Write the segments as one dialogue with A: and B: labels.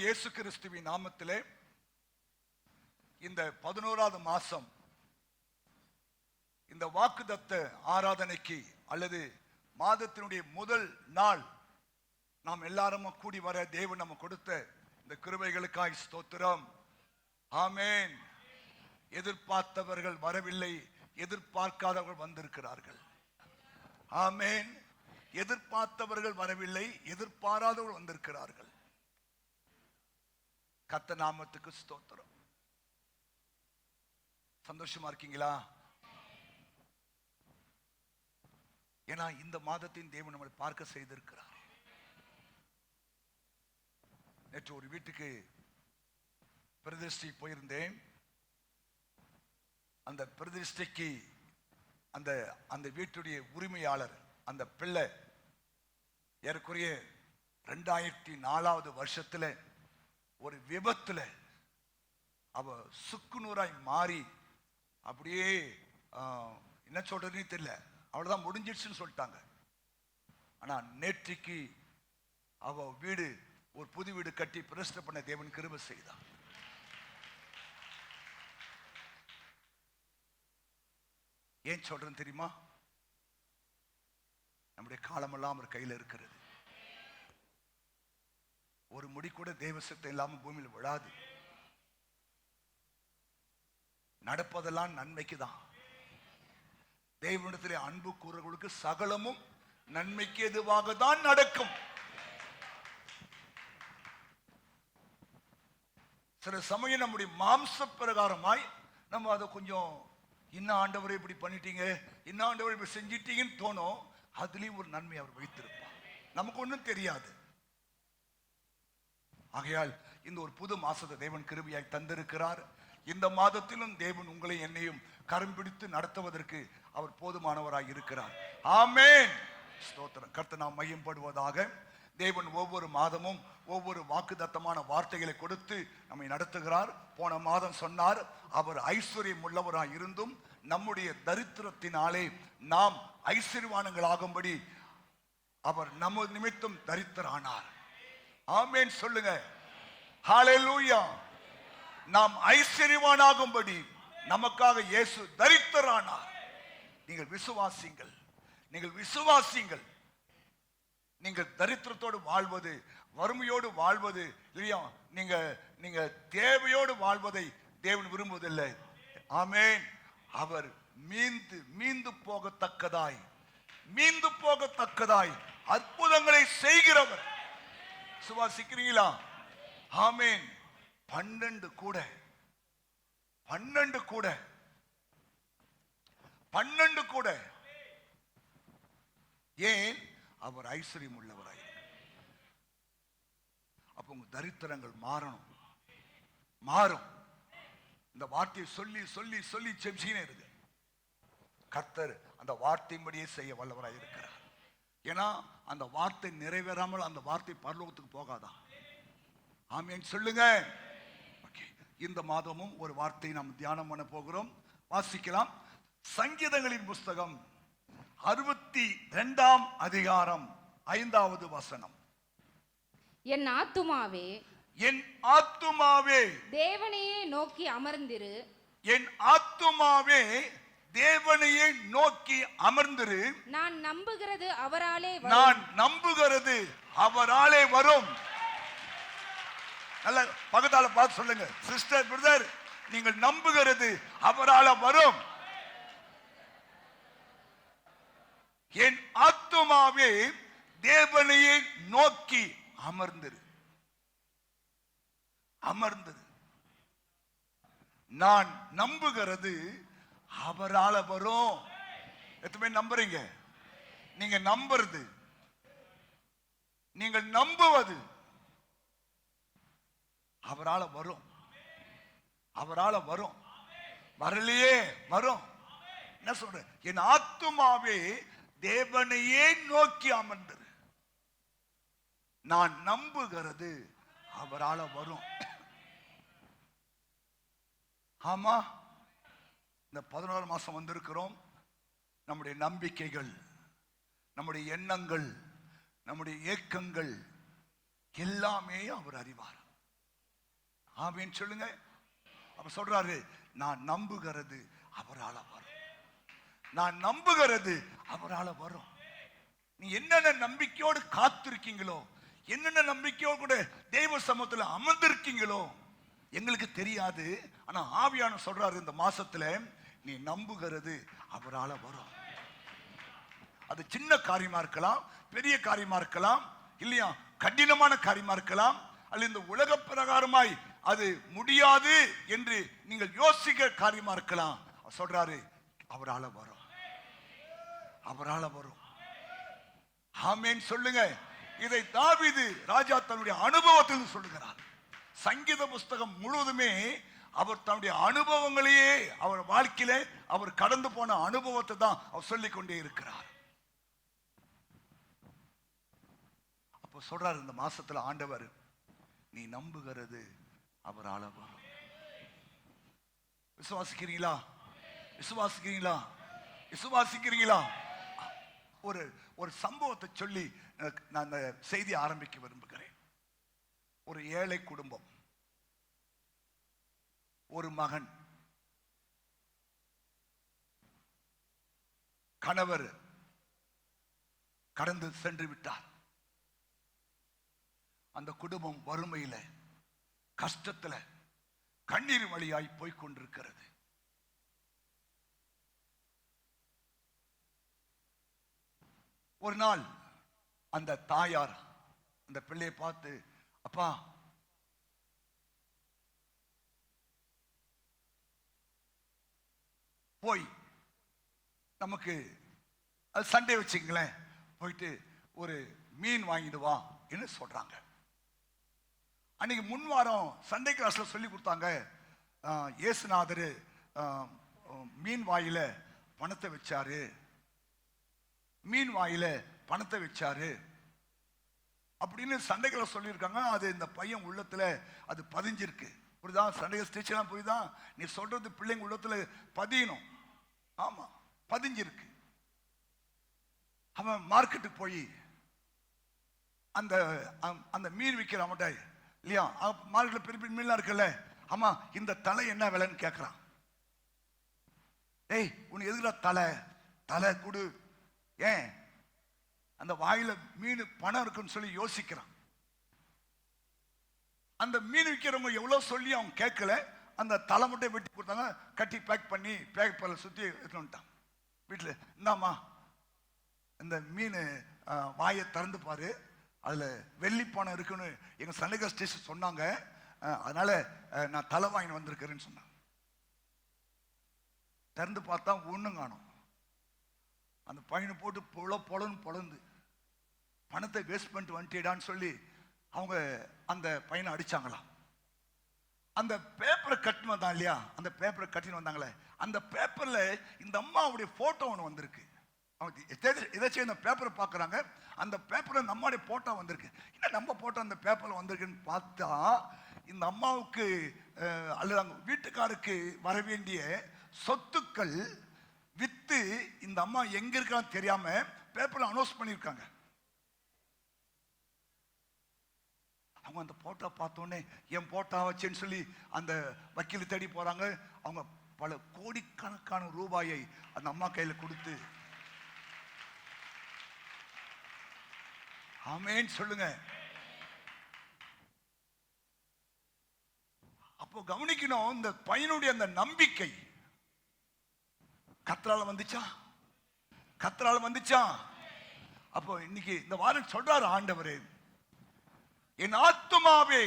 A: இயேசு கிறிஸ்துவின் நாமத்திலே இந்த 11வது மாசம் இந்த வாக்குத்தத்த ஆராதனைக்கு அல்லது மாதத்தினுடைய முதல் நாள் நாம் எல்லாரும் கூடி வர தேவன் நம்ம கொடுத்த இந்த கிருபைகளுக்காய் ஸ்தோத்திரம். ஆமென். எதிர்பார்த்தவர்கள் வரவில்லை, எதிர்பார்க்காதவர்கள் வந்திருக்கிறார்கள். ஆமென். எதிர்பார்த்தவர்கள் வரவில்லை, எதிர்பாராதவர்கள் வந்திருக்கிறார்கள். கர்த்தர் நாமத்துக்கு ஸ்தோத்திரம். சந்தோஷமா இருக்கீங்களா? ஏன்னா இந்த மாதத்தின் தேவன் நம்மளை பார்க்க செய்திருக்கிறார். நேற்று ஒரு வீட்டுக்கு பிரதிஷ்டை போயிருந்தேன். அந்த பிரதிஷ்டைக்கு அந்த வீட்டுடைய உரிமையாளர், அந்த பிள்ளை ஏறக்குறைய 2004வது வருஷத்துல ஒரு விபத்துல அவ சுக்குநூறாய் மாறி அப்படியே என்ன சொல்றதுன்னு தெரியல, அவ்வளவுதான் முடிஞ்சிடுச்சுன்னு சொல்லிட்டாங்க. ஆனா நேற்றைக்கு அவ வீடு ஒரு புது வீடு கட்டி பிரதிஷ்டை பண்ண தேவன் கிருபை செய்தார். ஏன் சொல்றேன்னு தெரியுமா? நம்முடைய காலமெல்லாம் அவர் கையில் இருக்கிறது. ஒரு முடி கூட தேவ சித்தம் இல்லாம பூமியில் விழாது. நடப்பதெல்லாம் நன்மைக்கு தான். தேவனிடத்திலே அன்பு கூறுகளுக்கு சகலமும் நன்மைக்கு எதுவாக தான் நடக்கும். சில சமயம் நம்முடைய மாம்ச பிரகாரமாய் நம்ம அதை கொஞ்சம் இன்னும் ஆண்டவரை இப்படி பண்ணிட்டீங்க, இன்னும் ஆண்டவரை இப்படி செஞ்சிட்டீங்கன்னு தோணும். அதுலயும் ஒரு நன்மை அவர் வைத்திருப்பார், நமக்கு ஒன்றும் தெரியாது. ஆகையால் இந்த ஒரு புது மாசத்தை தேவன் கிருபையாய் தந்திருக்கிறார். இந்த மாதத்திலும் தேவன் உங்களை என்னையும் கரம் பிடித்து நடத்துவதற்கு அவர் போதுமானவராய் இருக்கிறார். ஆமென். ஸ்தோத்திரம். கர்த்தர் நாம் மையப்படுவதாக. தேவன் ஒவ்வொரு மாதமும் ஒவ்வொரு வாக்குத்தத்தமான வார்த்தைகளை கொடுத்து நம்மை நடத்துகிறார். போன மாதம் சொன்னார், அவர் ஐஸ்வர்யம் உள்ளவராய் இருந்தும் நம்முடைய தரித்திரத்தினாலே நாம் ஐஸ்வர்யவான்களாகும்படி அவர் நம்ம நிமித்தம் தரித்திரரானார். ஆமென் சொல்லுங்க. ஹல்லேலூயா. நாம் ஐஸ்வர்யவானாகும்படி நமக்காக இயேசு தரித்திரரானார். நீங்கள் விசுவாசிங்கள், நீங்கள் விசுவாசிங்கள். நீங்கள் தரித்திரத்தோடு வாழ்வது, வறுமையோடு வாழ்வது இல்லையா, நீங்க தேவையோடு வாழ்வதை தேவன் விரும்புவதில்லை. ஆமென். அவர் மீந்து போகத்தக்கதாய் அற்புதங்களை செய்கிறவர். விசுவாசிக்கிறீங்களா? ஆமென். 12 கூட ஏன்? அவர் ஐஸ்வர்யம் உள்ளவராய். அப்ப உங்க தரித்திரங்கள் மாறும். இந்த வார்த்தையை சொல்லி சொல்லி சொல்லி செப்சினே இருக்கு. கர்த்தர் அந்த வார்த்தையின்படியே செய்ய வல்லவராய் இருக்கிறார். ஏன்னா அந்த வார்த்தை நிறைவேறாமல் அந்த வார்த்தை பரலோகத்துக்கு போகாதான். ஆமென் சொல்லுங்க. இந்த மாதமும் ஒரு வார்த்தையை நாம் தியானம் பண்ண போகிறோம். வாசிக்கலாம். சங்கீதங்களின் புஸ்தகம் 62ஆம் அதிகாரம் 5வது வசனம்.
B: என் ஆத்துமாவே
A: தேவனையே
B: நோக்கி அமர்ந்திரு.
A: என் ஆத்துமாவே தேவனையே நோக்கி அமர்ந்திரு.
B: நான் நம்புகிறது
A: அவராலே வரும். நல்ல பக்கத்தால பார்த்து சொல்லுங்க. சிஸ்டர், பிரதர், நீங்கள் நம்புகிறது அவரால வரும். என் ஆத்துமாவே தேவனையே நோக்கி அமர்ந்திரு. நான் நம்புகிறது அவரால வரும். எத்தனை நம்புறீங்க? நீங்க நம்புறது, நீங்கள் நம்புவது அவரால வரும். வரலையே வரும். என்ன சொல்ற? என் ஆத்துமாவே தேவனையே நோக்கி அமர்ந்திரு. நான் நம்புகிறது அவரால வரும். ஆமா, இந்த 11 மாசம் வந்திருக்கிறோம். நம்முடைய நம்பிக்கைகள், நம்முடைய எண்ணங்கள், நம்முடைய ஏக்கங்கள் எல்லாமே அவர் அறிவார். ஆமென் சொல்லுங்க. அப்ப சொல்றாரு, நான் நம்புகிறது அவரால வரும். நான் நம்புகிறது அவரால வரும். நீ என்னென்ன நம்பிக்கையோடு காத்திருக்கீங்களோ, என்னென்ன நம்பிக்கையோடு கூட தெய்வ சமூகத்தில் அமர்ந்திருக்கீங்களோ எங்களுக்கு தெரியாது. ஆனா ஆவியான சொல்றாரு, இந்த மாசத்துல நீ நம்புகிறது அவரால வரும். அது சின்ன காரியமா இருக்கலாம், பெரிய காரியமா இருக்கலாம், இல்லையா, கடினமான காரியமா இருக்கலாம், அல்லது இந்த உலக பிரகாரமாய் அது முடியாது என்று நீங்கள் யோசிக்க காரியமா இருக்கலாம். சொல்றாரு, அவரால வரும், அவரால வரும். ஆமென் சொல்லுங்க. இதை தாவீது ராஜா தன்னுடைய அனுபவத்தில் சொல்லுகிறார். சங்கீத புஸ்தகம் முழுவதுமே அவர் தன்னுடைய அனுபவங்களையே, அவர் வாழ்க்கையில அவர் கடந்து போன அனுபவத்தை தான் அவர் சொல்லிக் கொண்டே இருக்கிறார். அப்ப சொல்றாரு, இந்த மாசத்துல ஆண்டவர், நீ நம்புகிறது அவரால வரும். விசுவாசிக்கிறீங்களா? விசுவாசிக்கிறீங்களா? விசுவாசிக்கிறீங்களா? ஒரு சம்பவத்தை சொல்லி நான் அந்த செய்தி ஆரம்பிக்க விரும்புகிறேன். ஒரு ஏழை குடும்பம், ஒரு மகன், கணவர் கடந்து சென்று விட்டார். அந்த குடும்பம் வறுமையில, கஷ்டத்துல, கண்ணீர் வழியாய் போய்கொண்டிருக்கிறது. ஒரு நாள் அந்த தாயார் அந்த பிள்ளையை பார்த்து, அப்பா, போய் நமக்கு சண்டே வச்சுங்களேன், போயிட்டு ஒரு மீன் வாங்கிட்டு வா என்று சொல்றாங்க. அன்னைக்கு முன் வாரம் சண்டே கிளாஸ்ல சொல்லி கொடுத்தாங்க, இயேசுநாதர் மீன் வாயில பணத்தை வச்சாரு, மீன் வாயில பணத்தை வச்சாரு அப்படின்னு சண்டே கிளாஸ் சொல்லியிருக்காங்க. அது இந்த பையன் உள்ளத்துல அது பதிஞ்சிருக்கு. புரியுதா? சண்டே ஸ்டேஷன் போய் தான் நீ சொல்றது பிள்ளைங்க உள்ளத்துல பதியணும். ஆமா, பதிஞ்சிருக்கு. அவன் மார்க்கெட்டுக்கு போய் அந்த அந்த மீன் விற்கிற அவன்கிட்ட, இல்லையா, மார்க்கெட்ல பெரிய பெரிய மீன்லாம் இருக்குல்ல, ஆமா, இந்த தலை என்ன விலைன்னு கேட்கறான். ஏய், உனக்கு எதுக்குடா தலை? தலை கொடு. ஏன்? அந்த வாயில மீன் பணம் இருக்குன்னு சொல்லி யோசிக்கிறான். அந்த மீன் விற்கிறவங்க எவ்வளவு சொல்லி அவன் கேட்கல. அந்த தலை மட்டும் வெட்டி கொடுத்தாங்க, கட்டி பேக் பண்ணி பேப்பர்ல சுத்தி எடுத்துட்டு வந்துட்டான் வீட்டுல. இந்தாமா, இந்த மீன் வாயை திறந்து பாரு, அதுல வெள்ளி பணம் இருக்குன்னு எங்க சண்டே ஸ்டேஷன் சொன்னாங்க, அதனால நான் தலை வாங்கி வந்திருக்கிறேன்னு சொன்னான். திறந்து பார்த்தா ஒண்ணும் காணும். அந்த பையனை போட்டு பொலன்னு பொலந்து, பணத்தை வேஸ்ட் பண்ணிட்டு வந்துட்டேடான்னு சொல்லி அவங்க அந்த பையனை அடிச்சாங்களாம். அந்த பேப்பரை கட்டின்னு வந்தான் இல்லையா, அந்த பேப்பரை கட்டின்னு வந்தாங்களே, அந்த பேப்பர்ல இந்த அம்மாவுடைய போட்டோ ஒன்று வந்திருக்கு. அவங்க ஏதாச்சும் இந்த பேப்பரை பார்க்குறாங்க, அந்த பேப்பர்ல இந்த அம்மாவுடைய போட்டோ வந்திருக்கு. என்ன நம்ம போட்டோ அந்த பேப்பர்ல வந்திருக்குன்னு பார்த்தா, இந்த அம்மாவுக்கு அல்லது அவங்க வீட்டுக்காருக்கு வர வேண்டிய சொத்துக்கள் வித்து இந்த அம்மா எங்க இருக்கான்னு தெரியாம பேப்பர்ல அனௌன்ஸ் பண்ணிருக்காங்க. அவங்க அந்த போட்டோ பார்த்தோன்னே என் போட்டோ வச்சேன்னு சொல்லி அந்த வக்கீல் தேடி போறாங்க. அவங்க பல கோடிக்கணக்கான ரூபாயை அந்த அம்மா கையில கொடுத்து, ஆமென் சொல்லுங்க. அப்போ கவனிக்கணும், இந்த பையனுடைய அந்த நம்பிக்கை கர்த்தரால வந்துச்சா? கர்த்தரால வந்துச்சா? அப்போ இன்னைக்கு இந்த வாரம் சொல்றாரு ஆண்டவரே, என் ஆத்துமாவே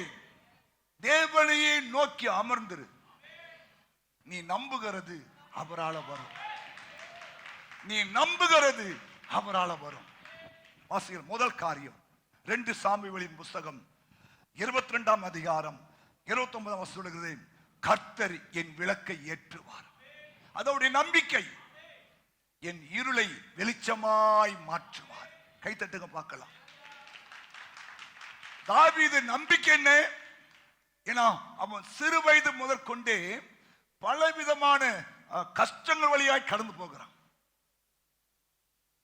A: தேவனையே நோக்கி அமர்ந்திரு, நீ நம்புகிறது அவரால வரும், நீ நம்புகிறது அவரால வரும். வாசிக்கிற முதல் காரியம் 2 சாமுவேலின் புஸ்தகம் 22ஆம் அதிகாரம் 29ஆம் வசனம் சொல்கிறது, கர்த்தர் என் விளக்கை ஏற்றுவார். அதோடைய நம்பிக்கை, என் இருளை வெளிச்சமாய் மாற்றுவார். கை தட்டுங்க பார்க்கலாம். தாவீது நம்பிக்கை என்ன? ஏன்னா அவன் சிறு வயது முதற்கொண்டே பலவிதமான கஷ்டங்கள் வழியாய் கடந்து போகிறான்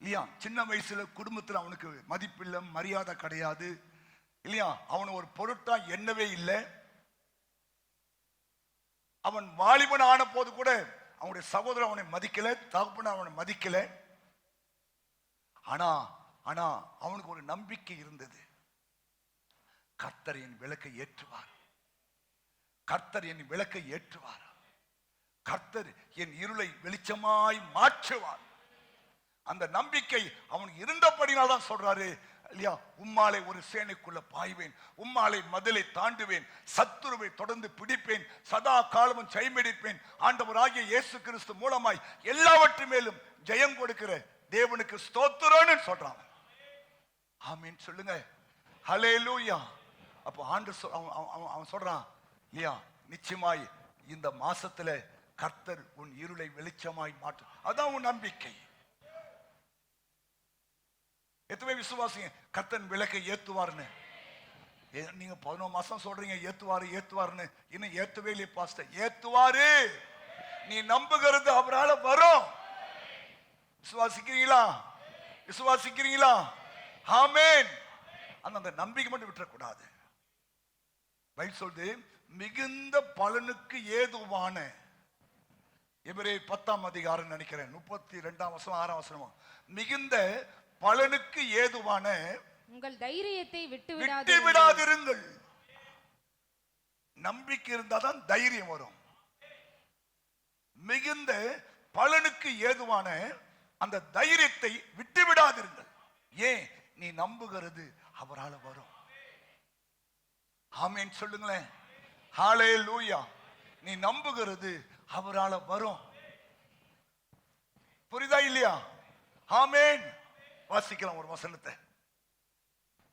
A: இல்லையா. சின்ன வயசுல குடும்பத்தில் அவனுக்கு மதிப்பில்லை, மரியாதை கிடையாது இல்லையா. அவனை ஒரு பொருட்டா எண்ணவே இல்லை. அவன் வாலிபன் ஆன போது கூட அவனுடைய சகோதரன் அவனை மதிக்கல, தகப்பன் அவனை மதிக்கல. ஆனா ஆனா அவனுக்கு ஒரு நம்பிக்கை இருந்தது. கர்த்தர் என் விளக்கை ஏற்றுவார், கர்த்தர் என் விளக்கை ஏற்றுவார், கர்த்தர் என் இருளை வெளிச்சமாய் மாற்றுவார். அந்த நம்பிக்கை அவனுக்கு இருந்தபடினால் தான் சொல்றாரு இல்லையா, உம்மாலை ஒரு சேனைக்குள்ள பாய்வேன், உம்மாலை மதிலை தாண்டுவேன், சத்துருவை தொடர்ந்து பிடிப்பேன், சதா காலமும் ஜெயமெடுப்பேன். ஆண்டவராகிய இயேசு கிறிஸ்து மூலமாய் எல்லாவற்று மேலும் ஜெயம் கொடுக்கிற தேவனுக்கு ஸ்தோத்திரம்னு சொல்றான். ஆமீன் சொல்லுங்க, ஹல்லேலூயா. அப்போ அவன் சொல்றான் இல்லையா, நிச்சயமாய் இந்த மாசத்துல கர்த்தர் உன் இருளை வெளிச்சமாய் மாற்றும். அதான் உன் நம்பிக்கை. எத்தனை விசுவாசிங்க கர்த்தன் விளக்கை ஏத்துவார்னு? நீங்க 11 மாசம் சொல்றீங்க ஏத்துவாரு ஏத்துவாருன்னு, இன்னும் ஏத்துவே இல்லையே பாஸ்டர். ஏத்துவாரு, நீ நம்புகிறது அவரால் வரும். விசுவாசிக்கிறீங்களா? விசுவாசிக்கிறீங்களா? ஆமென். அந்த நம்பிக்கை மட்டும் விட்டுறக்கூடாது. பைபிள் சொல்லுது மிகுந்த பலனுக்கு ஏதுவான, எபிரேயர் 10ஆம் அதிகாரம் நினைக்கிறேன் 32ஆம் வசனம் 6ஆம் வசனம், மிகுந்த பலனுக்கு ஏதுவான
B: உங்கள் தைரியத்தை விட்டு
A: விடாதிருங்கள். நம்பிக்கை இருந்தாதான் தைரியம் வரும். மிகுந்த பலனுக்கு ஏதுவான அந்த தைரியத்தை விட்டு விடாதிருங்கள். ஏன்? நீ நம்புகிறது அவரால் வரும். ஆமென் சொல்லுங்களேன், ஹல்லேலூயா. நீ நம்புகிறது அவரால் வரும். புரியுதா இல்லையா? ஆமென். வாசிக்கலாம் ஒரு வசனத்தை.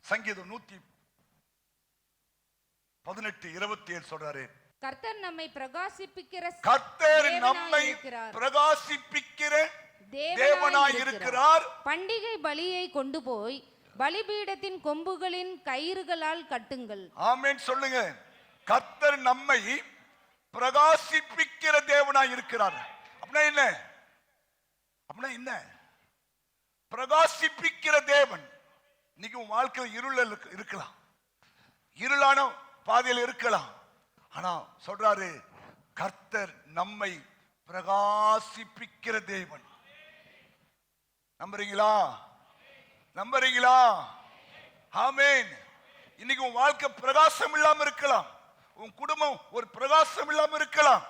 A: சங்கீதம் 118:27 சொல்றாரு,
B: கர்த்தர் நம்மை பிரகாசிப்பிக்கிற
A: தேவனாய் இருக்கிறார்.
B: பண்டிகை பலியை கொண்டு போய் பலிபீடத்தின் கொம்புகளின் கயிறுகளால் கட்டுங்கள்.
A: ஆமென் சொல்லுங்க. கர்த்தர் நம்மை பிரகாசிப்பிக்கிற தேவனாய் இருக்கிறார். அப்படின்னா என்ன? அப்படின்னா என்ன? பிரகாசிப்பிக்கிற தேவன். இன்னைக்கு உன் வாழ்க்கையில் இருள் இருக்கலாம், இருளான பாதையில் இருக்கலாம். ஆனா சொல்றாரு கர்த்தர் நம்மை பிரகாசிப்பிக்கிற தேவன். நம்புறீங்களா? நம்புறீங்களா? ஆமென். இன்னைக்கு உன் வாழ்க்கை பிரகாசம் இல்லாம இருக்கலாம், உன் குடும்பம் ஒரு பிரகாசம் இல்லாம இருக்கலாம்.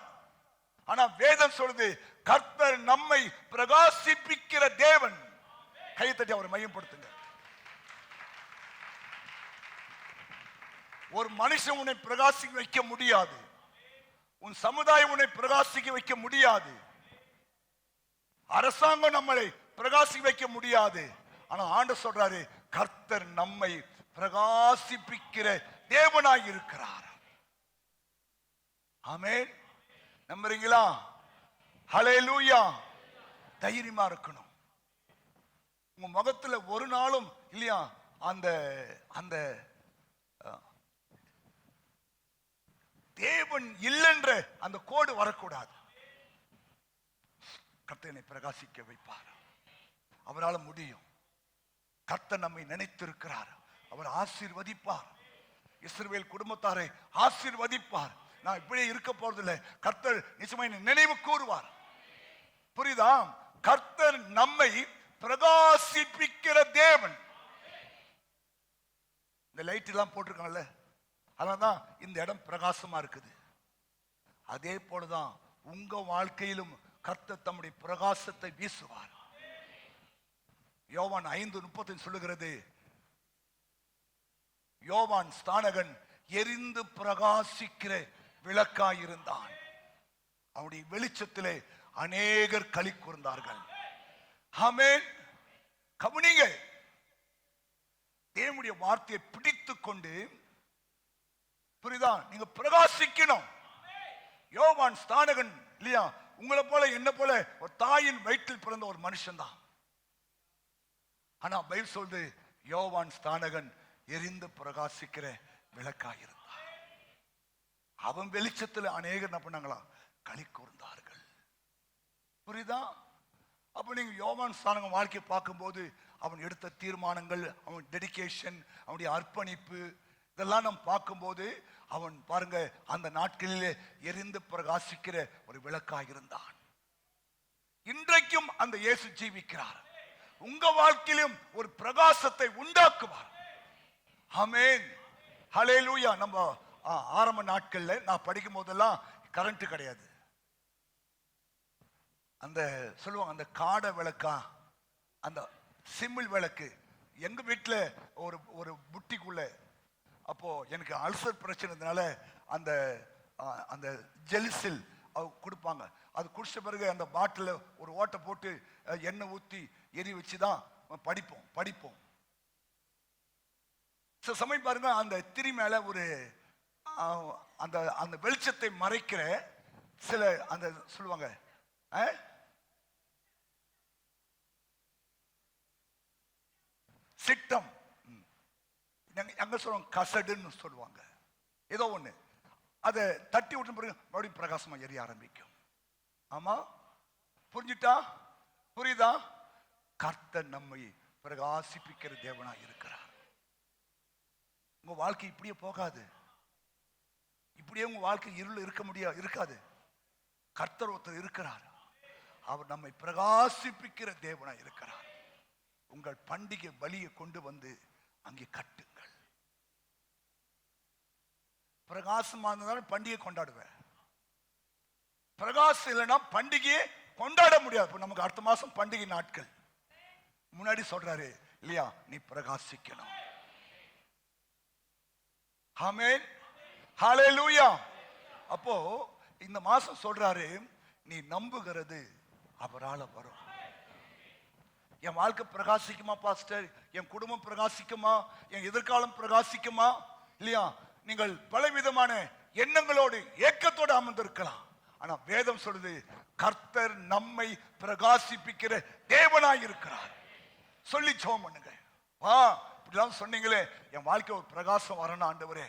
A: ஆனா வேதம் சொல்லுது கர்த்தர் நம்மை பிரகாசிப்பிக்கிற தேவன். கையை தட்டி அவரை மையப்படுத்துங்க. ஒரு மனுஷன் உன்னை பிரகாசிக்க வைக்க முடியாது, உன் சமுதாயம் உன்னை பிரகாசிக்க வைக்க முடியாது, அரசாங்கம் நம்மளை பிரகாசிக்க வைக்க முடியாது. ஆனா ஆண்டவர் சொல்றாரு கர்த்தர் நம்மை பிரகாசிப்பிக்கிற தேவனாய் இருக்கிறார். ஆமென். நம்புறீங்களா? ஹல்லேலூயா. தைரியமா இருக்கணும். உங்க முகத்துல ஒரு நாளும் இல்லையா அந்த அந்த தேவன் இல்லைன்ற அந்த கோடு வரக்கூடாது. கர்த்தனை பிரகாசிக்க வைப்பார், அவரால் முடியும். கர்த்தர் நம்மை நினைத்திருக்கிறார், அவர் ஆசீர்வதிப்பார். இஸ்ரவேல் குடும்பத்தாரை ஆசீர்வதிப்பார். நான் இப்படியே இருக்க போறதில்லை, கர்த்தர் நிச்சயமா நினைவு கூறுவார். புரியுதா? கர்த்தர் நம்மை பிரகாசிப்பிக்கிற தேவன். இந்த லைட் எல்லாம் போட்டிருக்காங்கல்ல, அதனால்தான் இந்த இடம் பிரகாசமா இருக்குது. அதே போலதான் உங்க வாழ்க்கையிலும் கர்த்தர் தம்முடைய பிரகாசத்தை வீசுவார். யோவான் 5:35 சொல்லுகிறது, யோவான் ஸ்நானகன் எரிந்து பிரகாசிக்கிற விளக்காயிருந்தான், அவனுடைய வெளிச்சத்திலே அநேகர் களி கூர்ந்தார்கள். ஆமென். கவனிங்க, தேவனுடைய வார்த்தையை பிடித்துக் கொண்டு, புரியுதா, நீங்க பிரகாசிக்கணும். யோவான் ஸ்நானகன் இல்லையா, உங்களை போல என்ன போல ஒரு தாயின் வயிற்றில் பிறந்த ஒரு மனுஷன் தான். ஆனா பைபிள் சொல்லுது யோவான் ஸ்நானகன் எரிந்து பிரகாசிக்கிற விளக்காயிருந்தான். அவன் வெளிச்சத்தில் அநேகர் என்ன பண்ணாங்களா, களி கூர்ந்தார்கள். புரியுதா? அப்ப நீங்க யோவான் ஸ்நானகன் வாழ்க்கையை பார்க்கும்போது அவன் எடுத்த தீர்மானங்கள், அவன் டெடிகேஷன், அவனுடைய அர்ப்பணிப்பு இதெல்லாம் நாம் பார்க்கும்போது அவன் பாருங்க அந்த நாட்களிலே எரிந்து பிரகாசிக்கிற ஒரு விளக்காக இருந்தான். இன்றைக்கும் அந்த இயேசு ஜீவிக்கிறார். உங்க வாழ்க்கையிலும் ஒரு பிரகாசத்தை உண்டாக்குவார். ஆமென், ஹல்லேலூயா. நம்ம ஆரம்ப நாட்கள்ல நான் படிக்கும் போதெல்லாம் கரண்ட் கிடையாது. அந்த சொல்லுவாங்க அந்த காடை விளக்கா, அந்த சிமிழ் விளக்கு எங்க வீட்டுல ஒரு ஒரு புட்டிக்குள்ள. அப்போ எனக்கு அல்சர் பிரச்சனை இருந்தனால அந்த அந்த ஜெலிசில் கொடுப்பாங்க. அது குடிச்ச பிறகு அந்த பாட்டில ஒரு ஓட்டை போட்டு எண்ணெய் ஊத்தி எரி வச்சுதான் படிப்போம். சில சமயம் பாருங்க அந்த திரி மேல ஒரு அந்த அந்த வெளிச்சத்தை மறைக்கிற சில அந்த சொல்லுவாங்க சிட்டம், எங்க சொல்லுவாங்க கசடுன்னு சொல்லுவாங்க, ஏதோ ஒண்ணு. அதை தட்டி விட்டு பிறகு மறுபடியும் பிரகாசமா எரிய ஆரம்பிக்கும். ஆமா, புரிஞ்சுட்டா? புரியுதா? கர்த்தர் நம்மை பிரகாசிப்பிக்கிற தேவனா இருக்கிறார். உங்க வாழ்க்கை இப்படியே போகாது. இப்படியே உங்க வாழ்க்கை இருள் இருக்காது. கர்த்தர் ஒருத்தர் இருக்கிறார். அவர் நம்மை பிரகாசிப்பிக்கிற தேவனா இருக்கிறார். உங்கள் பண்டிகை பலியை கொண்டு வந்து அங்கே கட்டுங்கள். பிரகாசமா இருந்தாலும் பண்டிகை கொண்டாடுவேன். பிரகாசம் இல்லைன்னா பண்டிகையை கொண்டாட முடியாது. இப்ப நமக்கு அடுத்த மாசம் பண்டிகை நாட்கள். முன்னாடி சொல்றாரு இல்லையா, நீ பிரகாசிக்கணும். ஆமென், ஹல்லேலூயா. அப்போ இந்த மாசம் சொல்றாரு, நீ நம்புகிறது அவரால் வரும். என் வாழ்க்கை பிரகாசிக்குமா பாஸ்டர்? என் குடும்பம் பிரகாசிக்குமா? என் எதிர்காலம் பிரகாசிக்குமா? இல்லையா? நீங்கள் பலவிதமான எண்ணங்களோடு ஏக்கத்தோடு அமர்ந்திருக்கலாம். ஆனா வேதம் சொல்லுது, கர்த்தர் நம்மை பிரகாசிப்பிக்கிற தேவனாய் இருக்கிறார். சொல்லி ஜெபம் பண்ணுங்க. இப்படிலாம் சொன்னீங்களே, என் வாழ்க்கை ஒரு பிரகாசம் வரணும் ஆண்டவரே.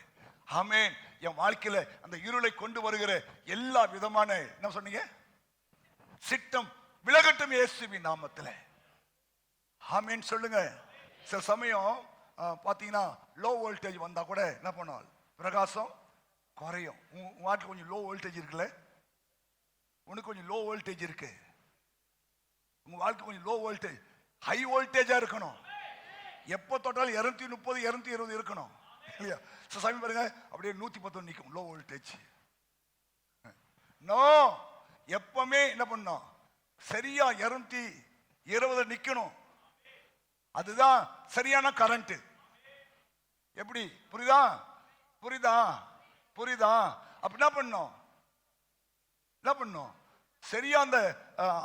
A: ஆமென். என் வாழ்க்கையில அந்த இருளை கொண்டு வருகிற எல்லா விதமான என்ன சொன்னீங்க சிட்டம் விலகட்டும் இயேசுவின் நாமத்துல. ஆமென் சொல்லுங்க. சில சமயம் பாத்தீங்கன்னா லோ வோல்டேஜ் வந்தா கூட என்ன பண்ணுவாங்க, பிரகாசம் குறையும். உங்க வாழ்க்கை கொஞ்சம் லோ வோல்டேஜ் இருக்குல்ல, உனக்கு கொஞ்சம் லோ வோல்டேஜ் இருக்கு. உங்க வாழ்க்கை கொஞ்சம் லோ வோல்டேஜ், ஹை வோல்டேஜா இருக்கணும். எப்ப தொட்டாலும் 230 220 இருக்கணும் இல்லையா? சமயம் பாருங்க அப்படியே 110 நிற்கும் லோ வோல்டேஜ். நோ, எப்பவுமே என்ன பண்ணும், சரியா 220 நிக்கணும். அதுதான் சரியான கரண்ட். எப்படி புரியுதா? அப்ப என்ன பண்ணும், சரியா அந்த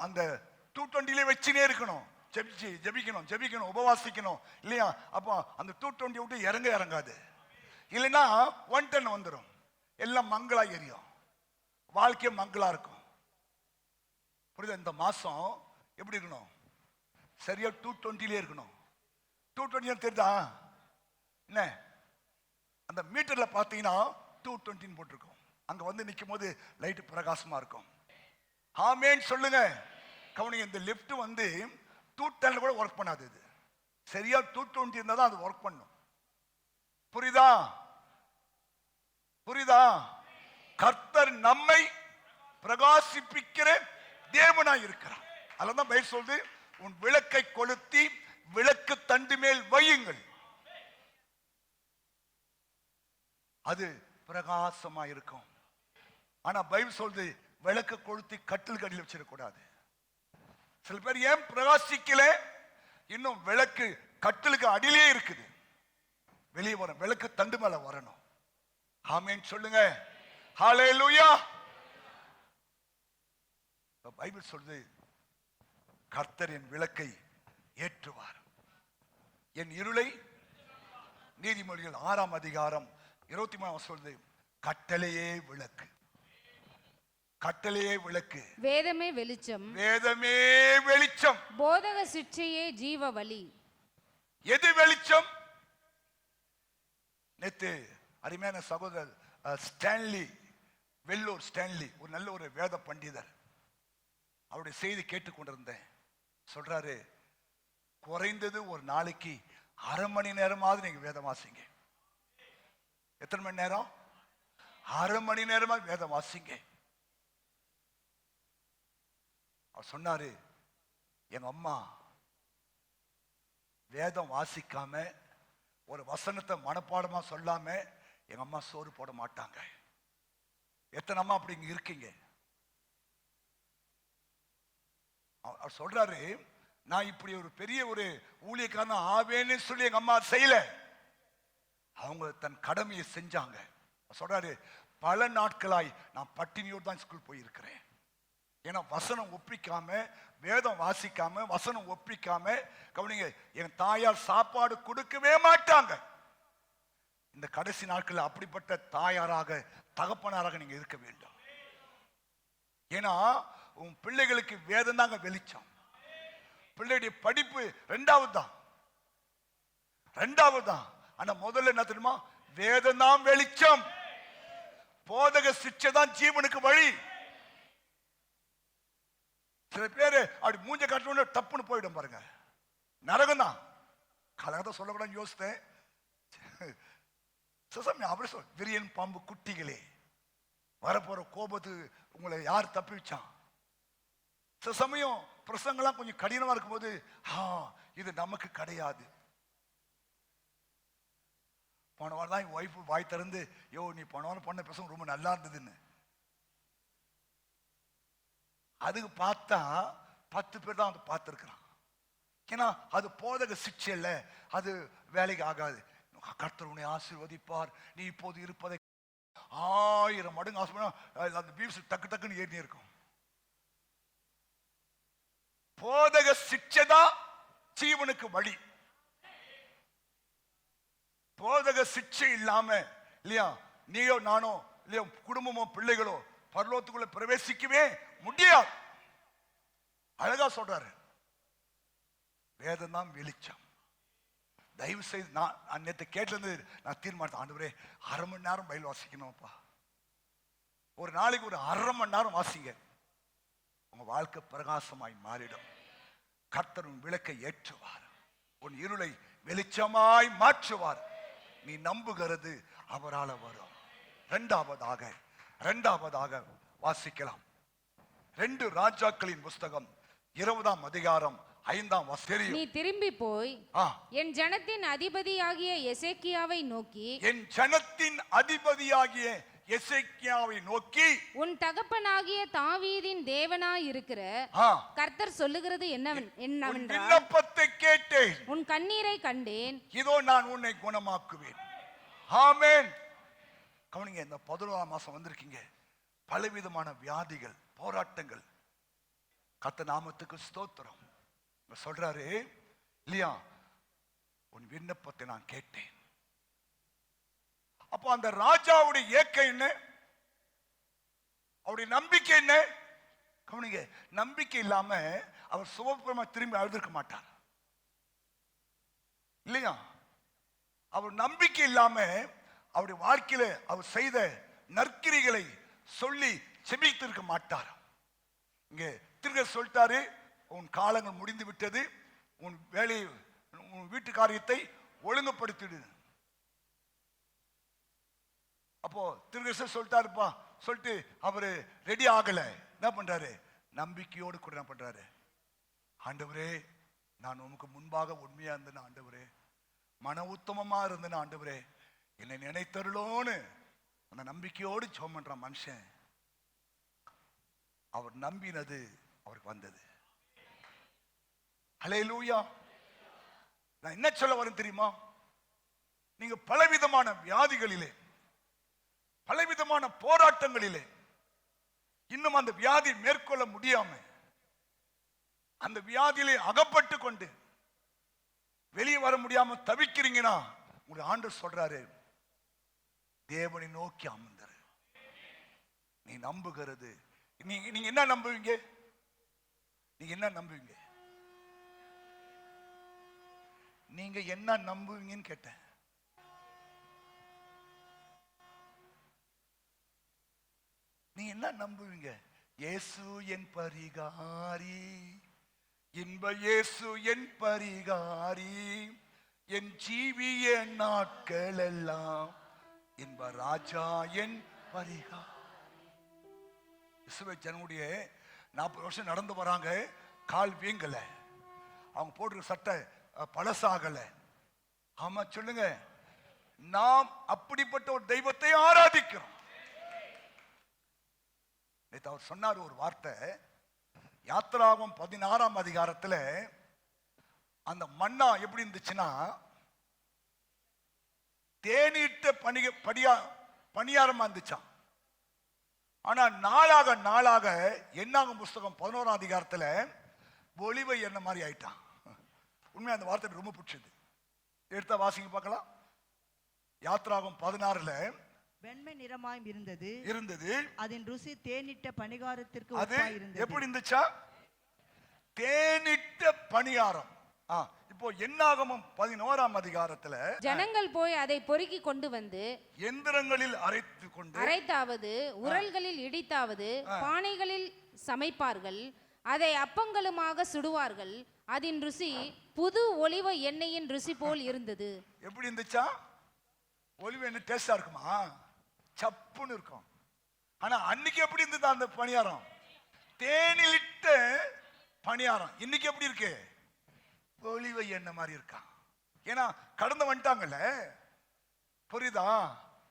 A: அந்த 220 வச்சுனே இருக்கணும். ஜெபிக்கணும், உபவாசிக்கணும் இல்லையா? அப்போ அந்த 220 விட்டு இறங்காது. இல்லைன்னா 110 வந்துடும். எல்லாம் மங்களா எரியும், வாழ்க்கை மங்களா இருக்கும். புரியுதா? இந்த மாசம் எப்படி இருக்கணும், சரியா 220 இருக்கணும். 220 தெரியுதா என்ன? அந்த மீட்டர்ல பாத்தீங்கன்னா 220 போட்டிருக்கும். அங்க வந்து நிக்கும் போது லைட் பிரகாசமா இருக்கும். ஆமென் சொல்லுங்க. கவனிங்க, இந்த லிப்ட் வந்து 210 கூட ஒர்க் பண்ணாது. இது சரியா 220 இருந்தா தான் அது ஒர்க் பண்ணும். புரியுதா? கர்த்தர் நம்மை பிரகாசிப்பிக்கிற தேவனாய் இருக்கிறார். அதனால பைபிள் சொல்லுது, உன் விளக்கை கொளுத்தி விளக்கு தண்டு மேல் வையுங்கள், அது பிரகாசமா இருக்கும். ஆனா பைபிள் சொல்லுது, விளக்கு கொளுத்தி கட்டில் கடியில் வச்சிடக்கூடாது. சில பேர் ஏன் பிரகாசிக்கல, இன்னும் விளக்கு கட்டிலுக்கு அடியிலே இருக்குது. வெளியே வரும், விளக்கு தண்டு மேல வரணும். ஆமென் சொல்லுங்க. ஹல்லேலூயா. பைபிள் சொல்லுது, கர்த்தர் என் விளக்கை ஏற்றுவார், என் இருளை. நீதிமொழிகள் 6ஆம் அதிகாரம் 23 சொல்லுது, கட்டளையே விளக்கு,
B: வேதமே வெளிச்சம், போதக சிற்சையே ஜீவ வழி.
A: எது வெளிச்சம்? நேத்து அருமையான சகோதரர் ஸ்டான்லி, வெள்ளூர் ஸ்டான்லி, ஒரு நல்ல ஒரு வேத பண்டிதர், அவருடைய செய்தி கேட்டுக்கொண்டிருந்தேன். சொல்றாரு, குறைந்தது ஒரு நாளைக்கு 1/2 மணி நேரமாவது நீங்க வேதம் வாசிங்க. எத்தனை மணி நேரம்? 1/2 மணி நேரமா வேதம் வாசிங்க. அவர் சொன்னாரு, எங்க அம்மா வேதம் வாசிக்காம ஒரு வசனத்தை மனப்பாடமா சொல்லாம எங்க அம்மா சோறு போட மாட்டாங்க. எத்தனை அம்மா அப்படி இங்க இருக்கீங்க? அவர் சொல்றாரு, நான் இப்படி ஒரு பெரிய ஒரு ஊழியக்காரன் ஆவேன்னு சொல்லி எங்க அம்மா செய்யல. அவங்க தன் கடமையை செஞ்சாங்க. சொல்றாரு, பல நாட்களாய் நான் பட்டினியோடு தான் ஸ்கூல் போயிருக்கிறேன். ஏன்னா வசனம் ஒப்பிக்காம, வேதம் வாசிக்காம, வசனம் ஒப்பிக்காம, கவனிங்க, என் தாயார் சாப்பாடு கொடுக்கவே மாட்டாங்க. இந்த கடைசி நாட்களில் அப்படிப்பட்ட தாயாராக, தகப்பனாராக நீங்க இருக்க வேண்டும். ஏன்னா உன் பிள்ளைகளுக்கு வேதம் தாங்க வெளிச்சம். பிள்ளையுடைய படிப்பு ரெண்டாவது தான். ஆனா முதல்ல என்ன தெரியுமா? வேதம் தான் வெளிச்சம். போதக சிக்ஷை தான் ஜீவனுக்கு வழி. சில பேரு அப்படி மூஞ்ச காட்டணும்னு தப்புன்னு போயிடும் பாருங்க, நரகம் தான். கலகத்தை சொல்லக்கூடாது யோசித்தேன். அப்படி சொல், விரியன் பாம்பு குட்டிகளே, வரப்போற கோபத்து உங்களை யார் தப்பி வச்சான்? சில சமயம் பிரசங்கெல்லாம் கொஞ்சம் கடினமா இருக்கும்போது, இது நமக்கு கிடையாது. போன வாரம் தான் என் ஒய்ஃப் வாய் திறந்து, யோ நீ போன வாரம் பண்ண பிரசங்கம் ரொம்ப நல்லா இருந்ததுன்னு. அதுக்கு பார்த்தா 10 பேர் தான் அதை பார்த்துருக்கிறான். ஏன்னா அது போதக சிக்ஷை இல்லை, அது வேலைக்கு ஆகாது. கர்த்தர் உன்னை ஆசீர்வதிப்பார், நீ இப்போது இருப்பதை 1000 மடங்கு ஆசீர்வாதம். அந்த பீப்ஸ் டக்கு டக்குன்னு ஏறி இருக்கும். போதக சிக்ஷை தான் ஜீவனுக்கு வழி. போதக சிக்ஷை இல்லாம இல்லையா, நீயோ நானோ இல்லையோ குடும்பமோ பிள்ளைகளோ பரலோகத்துக்குள்ள பிரவேசிக்கவே முடியாது. அழகா சொல்றாரு, வேதம் தான் வெளிச்சம். தயவு செய்து நான் நேற்று கேட்டிருந்து நான் தீர்மானித்தேன், ஆண்டவரே 1/2 மணி நேரம் பைபிள் வாசிக்கணும்ப்பா. ஒரு நாளைக்கு ஒரு 1/2 மணி நேரம் வாசிங்க, உங்க வாழ்க்கை பிரகாசமாய் மாறிடும். கர்த்தர் உன் விளக்கை ஏற்றுவார், உன் இருளை வெளிச்சமாய் மாற்றுவார். நீ நம்புகிறது அவரால் வரும். இரண்டாவதாக வாசிக்கலாம். 2 ராஜாக்களின் புஸ்தகம் 20ஆம் அதிகாரம் 5ஆம் வசனம்.
B: நீ திரும்பி போய் என் ஜனத்தின் அதிபதியாகிய எசேக்கியாவை நோக்கி, உன் தகப்பனாகிய தாவீதின் தேவனாய் இருக்கிற கர்த்தர் சொல்லுகிறது என்னவென்றால்,
A: விண்ணப்பத்தை கேட்டேன்,
B: உன் கண்ணீரை கண்டேன்,
A: இதோ நான் உன்னை குணமாக்குவேன். ஆமென். கவனிங்க, இந்த 11ஆம் மாசம் வந்திருக்கீங்க, பலவிதமான வியாதிகள், போராட்டங்கள். கர்த்தர் நாமத்துக்கு ஸ்தோத்திரம். சொல்றாரு இல்லையா, உன் விண்ணப்பத்தை நான் கேட்டேன். அப்போ அந்த ராஜாவுடைய ஏக்கம் என்ன, அவருடைய நம்பிக்கை என்ன? கவனிங்க, நம்பிக்கை இல்லாம அவர் சுகப்பிரமா திரும்பி அழுதிருக்க மாட்டார் இல்லையா. அவர் நம்பிக்கை இல்லாம அவருடைய வாழ்க்கையில அவர் செய்த நற்கிரிகளை சொல்லி செபித்திருக்க மாட்டார். இங்க திரும்ப சொல்லிட்டாரு, உன் காலங்கள் முடிந்து விட்டது, உன் வேலையை, உன் வீட்டு காரியத்தை ஒழுங்குபடுத்திடு. அப்போ திருகிருஷ்ணன் சொல்லிட்டாருப்பா, சொல்லிட்டு அவரு ரெடி ஆகல. என்ன பண்றாரு? நம்பிக்கையோடு கூட என்ன பண்றாரு? ஆண்டவரே, நான் உமக்கு முன்பாக உண்மையா இருந்தேன் ஆண்டவரே, மன உத்தமமா இருந்தேன் ஆண்டவரே, என்னை நினைத்தருளோன்னு அந்த நம்பிக்கையோடு ஜெபம் பண்ற மனுஷன், அவர் நம்பினது அவருக்கு வந்தது. ஹல்லேலூயா. நான் என்ன சொல்ல வரேன் தெரியுமா? நீங்க பலவிதமான வியாதிகளிலே, பலவிதமான போராட்டங்களிலே, இன்னும் அந்த வியாதி மேற்கொள்ள முடியாம அந்த வியாதியிலே அகப்பட்டு கொண்டு வெளியே வர முடியாம தவிக்கிறீங்கன்னா, உங்க ஆண்டவர் சொல்றாரு, தேவனை நோக்கி அமர்ந்தாரு. நீ நம்புகிறது, நீங்க என்ன நம்புவீங்க? நீங்க என்ன நம்புவீங்க? நீங்க என்ன நம்புவீங்கன்னு கேட்டேன். நீ என்ன நம்புவீங்க? இயேசு என் பரிகாரி, இன்ப இயேசு என் பரிகாரி, என் ஜீவிய நாட்கள் எல்லாம் இன்ப ராஜா என் பரிகாரி. இஸ்ரவேல் ஜனங்களுடைய 40 வருஷம் நடந்து வராங்க, கால் வீங்கல, அவங்க போடுற சட்டை பழசாகல. ஆமா சொல்லுங்க, நாம் அப்படிப்பட்ட ஒரு தெய்வத்தை ஆராதிக்கிறோம். நேத்து அவர் சொன்னார் ஒரு வார்த்தை, யாத்திராகமம் 16ஆம் அதிகாரத்துல அந்த மன்னா எப்படி இருந்துச்சுன்னா, தேனிட்ட பணியாரமா இருந்துச்சான். ஆனா நாளாக நாளாக என்னாகும் புஸ்தகம் 11ஆம் அதிகாரத்துல ஒளிவை என்ன மாதிரி ஆயிட்டான். உண்மையா அந்த வார்த்தை ரொம்ப பிடிச்சது. எடுத்தா வாசிங்க பார்க்கலாம். யாத்திராகமம் 16ல
C: வெண்மை நிறமாய் இருந்தது
A: இருந்தது,
C: அதன் ருசி தேனிட்ட பணிகாரத்திற்கு
A: அது
C: ஒப்பாய் இருந்தது.
A: எப்படி இருந்துச்சா? தேனிட்ட பணியாரம். இப்போ என்னாகமம் 11ஆம் அதிகாரத்துல
B: ஜனங்கள் போய் அதை பொறுக்கி கொண்டு வந்து
A: எந்திரங்களில்
B: அரைத்தாவது உரல்களில் இடித்தாவது பானைகளில் சமைப்பார்கள், அதை அப்பங்களுமாக சுடுவார்கள். அதன் ருசி புது ஒலிவ எண்ணெயின் ருசி போல் இருந்தது.
A: எப்படி இருந்துச்சா? ஒலிவ எண்ணெய் டேஸ்டா இருக்குமா? சப்புன்னு இருக்கும். ஆனா அன்னைக்கு எப்படி இருந்தது அந்த பணியாரம்? தேனிலிட்ட பணியாரம். இன்னைக்கு எப்படி இருக்கு? ஒலிவ எண்ணெய் மாதிரி இருக்கா. ஏன்னா கடந்து வந்துட்டாங்கல்ல. புரியுதா?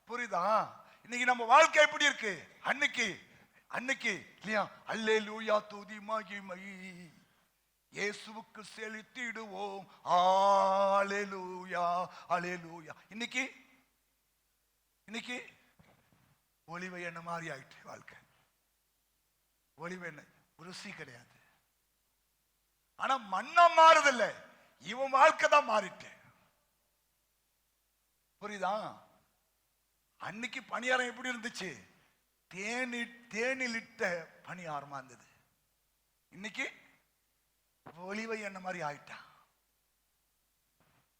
A: புரியுதா? இன்னைக்கு நம்ம வாழ்க்கை எப்படி இருக்கு? அன்னைக்கு இல்லையா? அல்லேலூயா துதி மகிமை இயேசுவுக்கு செலுத்திடுவோம், அல்லேலூயா அல்லேலூயா. இன்னைக்கு ஒலிவ எண்ணெய் மாதிரி ஆயிட்டு வாழ்க்கை. ஒலிவ எண்ணெய் ருசி கிடையாது. ஆனா மண்ணா மாறுதில்ல, இவன் வாழ்க்கை தான் மாறிட்டு. புரியுதா? அன்னைக்கு பணியாரம் எப்படி இருந்துச்சு? தேனிலிட்ட பணியாரமா இருந்தது. இன்னைக்கு ஒலிவை என்ன மாதிரி ஆயிட்டான்.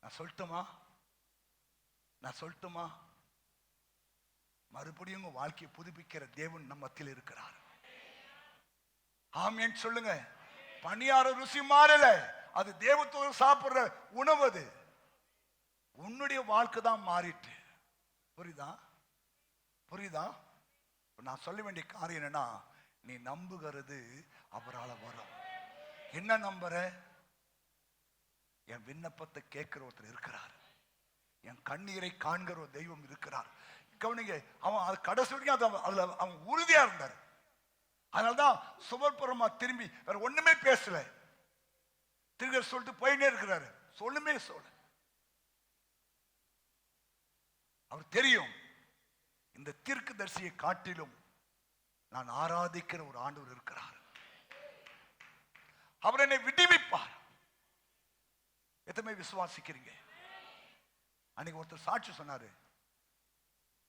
A: நான் சொல்லட்டுமா? மறுபடியும் உங்க வாழ்க்கையை புதுப்பிக்கிற தேவன் நம்ம மத்தியில் இருக்கிறார். ஆமென் சொல்லுங்க. பணியார ருசி மாறல, அது தேவத்தோடு சாப்பிடுற உணவு. அது உன்னுடைய வாழ்க்கை தான் மாறிட்டு. புரியுதா? நான் சொல்ல வேண்டிய காரியம் என்னன்னா, நீ நம்புகிறது அவரால் வரும். என்ன நம்புற? என் விண்ணப்பத்தை கேட்கிற ஒருத்தர் இருக்கிறார், என் கண்ணீரை காண்கிற ஒரு தெய்வம் இருக்கிறார். கவனிங்க, அவன் கடைசி வரைக்கும் அவன் உறுதியா இருந்தார். அதனால்தான் சுவர்புறமா திரும்பி வேற ஒண்ணுமே பேசல. திரும்ப சொல்லிட்டு போயிட்டே இருக்கிறாரு. சொல்லுமே சொல்ல அவர் தெரியும், இந்த தீர்க்கதரிசியை காட்டிலும் நான் ஆராதிக்கிற ஒரு ஆண்டவர் இருக்கிறார். அவர் என்னை விடுவிப்பார். எத்தனை விசுவாசிக்கிறீங்க? அன்னைக்கு ஒருத்தர் சாட்சி சொன்னாரு.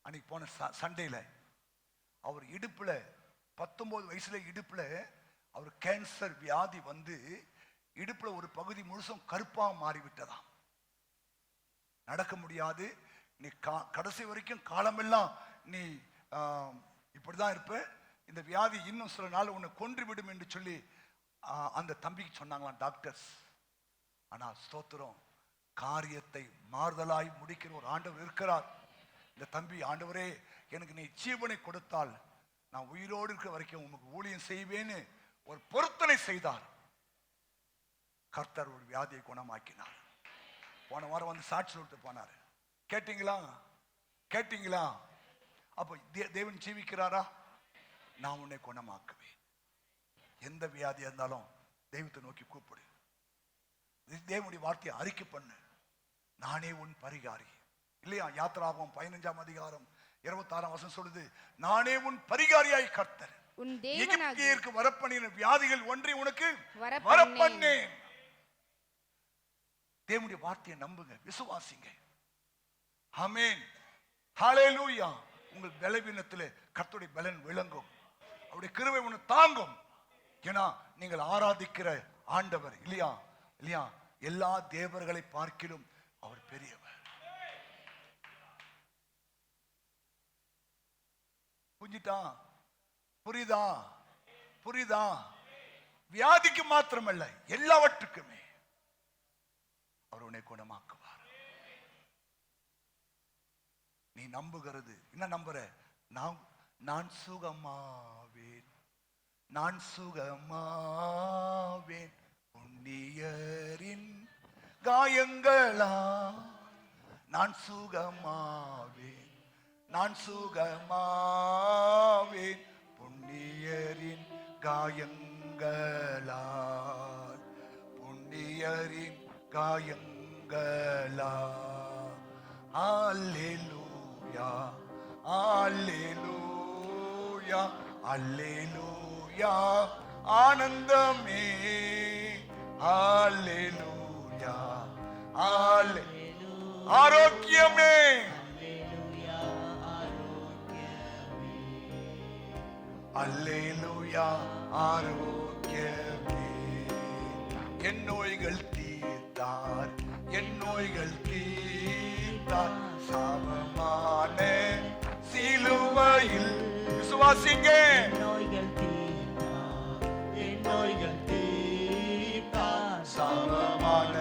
A: அன்னைக்கு போன சண்டையில அவர் இடுப்புல 19 வயசுல இடுப்புல அவர் கேன்சர் வியாதி வந்து இடுப்புல ஒரு பகுதி முழுசும் கருப்பா மாறிவிட்டதாம். நடக்க முடியாது, நீ கடைசி வரைக்கும் காலமெல்லாம் நீ இப்படிதான் இருப்ப, இந்த வியாதி இன்னும் சில நாள் உன்னை கொன்று விடும் என்று சொல்லி அந்த தம்பிக்கு சொன்னாங்களாம் டாக்டர்ஸ். ஆனா ஸ்தோத்திரம், காரியத்தை மாறுதலாய் முடிக்கிற ஒரு ஆண்டவர் இருக்கிறார். இந்த தம்பி, ஆண்டவரே எனக்கு நீ ஜீவனை கொடுத்தால் நான் உயிரோடு இருக்கிற வரைக்கும் உனக்கு ஊழியம் செய்வேன்னு ஒரு பொருத்தனை செய்தார். கர்த்தர் ஒரு வியாதியை குணமாக்கினார். போன வாரம் வந்து சாட்சி சொல்லிட்டு போனார். கேட்டீங்களா? அப்போ தேவன் ஜீவிக்கிறாரா? நான் உன்னை குணமாக்குவேன். எந்த வியாதியா இருந்தாலும் தெய்வத்தை நோக்கி கூப்பிடு. தேவனுடைய வார்த்தையை அறிக்கை பண்ணு. நானே உன் பரிகாரி. இல்லையா? யாத்திராகமம் 15ஆம் அதிகாரம் 26ஆம் வசனம் சொல்லுது, நானே உன் பரிகாரியாய் கர்த்தர் எகிப்தியருக்கு வரப்பண்ணின வியாதிகள் ஒன்றை உனக்கு வரப்பண்ணேன். தேவனுடைய வார்த்தையை நம்புங்க, விசுவாசிங்க. ஆமென், ஹல்லேலூயா. உங்கள் பலவீனத்திலே கர்த்தருடைய பலன் விளங்கும், அவருடைய கிருபை உன்னை தாங்கும். ஏன்னா நீங்கள் ஆராதிக்கிற ஆண்டவர் இல்லையா? எல்லா தேவர்களை பார்க்கிலும் அவர் பெரியவர். புரியுதா? வியாதிக்கு மாத்திரமல்ல, எல்லாவற்றுக்குமே அவர் உன்னை குணமாக்குவார். நீ நம்புகிறது என்ன நம்புற? நான் சுகமாவேன், நான் சுகமாவேன், புண்ணியரின் காயங்களா நான் சுகமாவேன், நான் சுகமாவேன், புண்ணியரின் காயங்களால், புண்ணியரின் காயங்களா. அல்லேலூயா, அல்லேலூயா, அல்லேலூயா, ஆனந்தமே, அல்லேலூயா, ஆரோக்கியமே, அல்லேலூயா, ஆரோக்கியமே. என் நோய்கள் தீர்த்தார், என் நோய்கள் தீர்த்தார், சாபமான சிலுவையில். விசுவாசிங்க.
D: நோய்கள் தீர்த்தார், என் நோய்கள் தீர்த்தார்,
A: சாபமான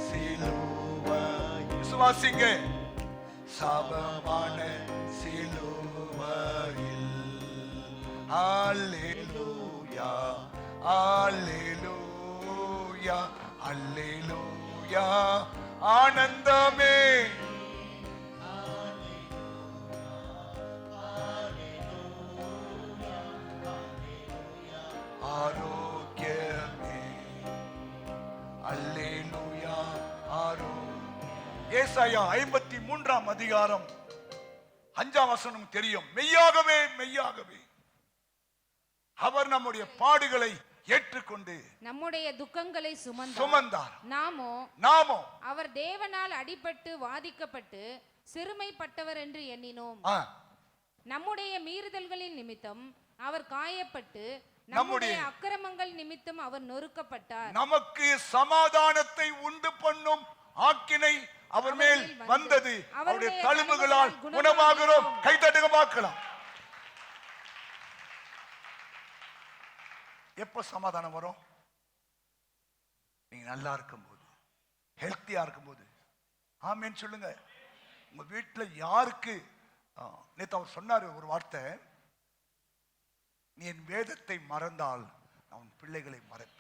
A: சிலுவையில். விசுவாசிங்க. சாபமான சிலுவையில். அல்லேலூயா, அல்லேலூயா, அல்லேலூயா, ஆனந்தமே, ஆரோக்கியமே, அல்லேலூயா, ஆரோக்கியம். ஏசாயா 53 அதிகாரம் 5 வசனம் தெரியும். மெய்யாகவே, மெய்யாகவே அவர் நம்முடைய பாடுகளை ஏற்றுக்கொண்டு
B: நம்முடைய துக்கங்களை
A: சுமந்தார்.
B: நாமோ அவர் தேவனால் அடிபட்டு வாதிக்கப்பட்டு சிறுமைப்பட்டவர் என்று எண்ணினோம். நம்முடைய மீறுதல்களின் நிமித்தம் அவர் காயப்பட்டு நம்முடைய அக்கிரமங்கள் நிமித்தம் அவர் நொறுக்கப்பட்டார்.
A: நமக்கு சமாதானத்தை உண்டு பண்ணும் ஆக்கினை அவர் மேல் வந்தது, அவருடைய தழும்புகளால் குணமாகிறோம். கைதட்டுங்க பார்க்கலாம். எப்ப சமாதானம் வரும்? நீங்க நல்லா இருக்கும்போது, ஹெல்த்தியா இருக்கும்போது. ஆமேன்னு சொல்லுங்க. உங்க வீட்டுல யாருக்கு நேத்து அவர் சொன்னாரு ஒரு வார்த்தை, நீ என் வேதத்தை மறந்தால் நான் உன் பிள்ளைகளை மறப்பேன்.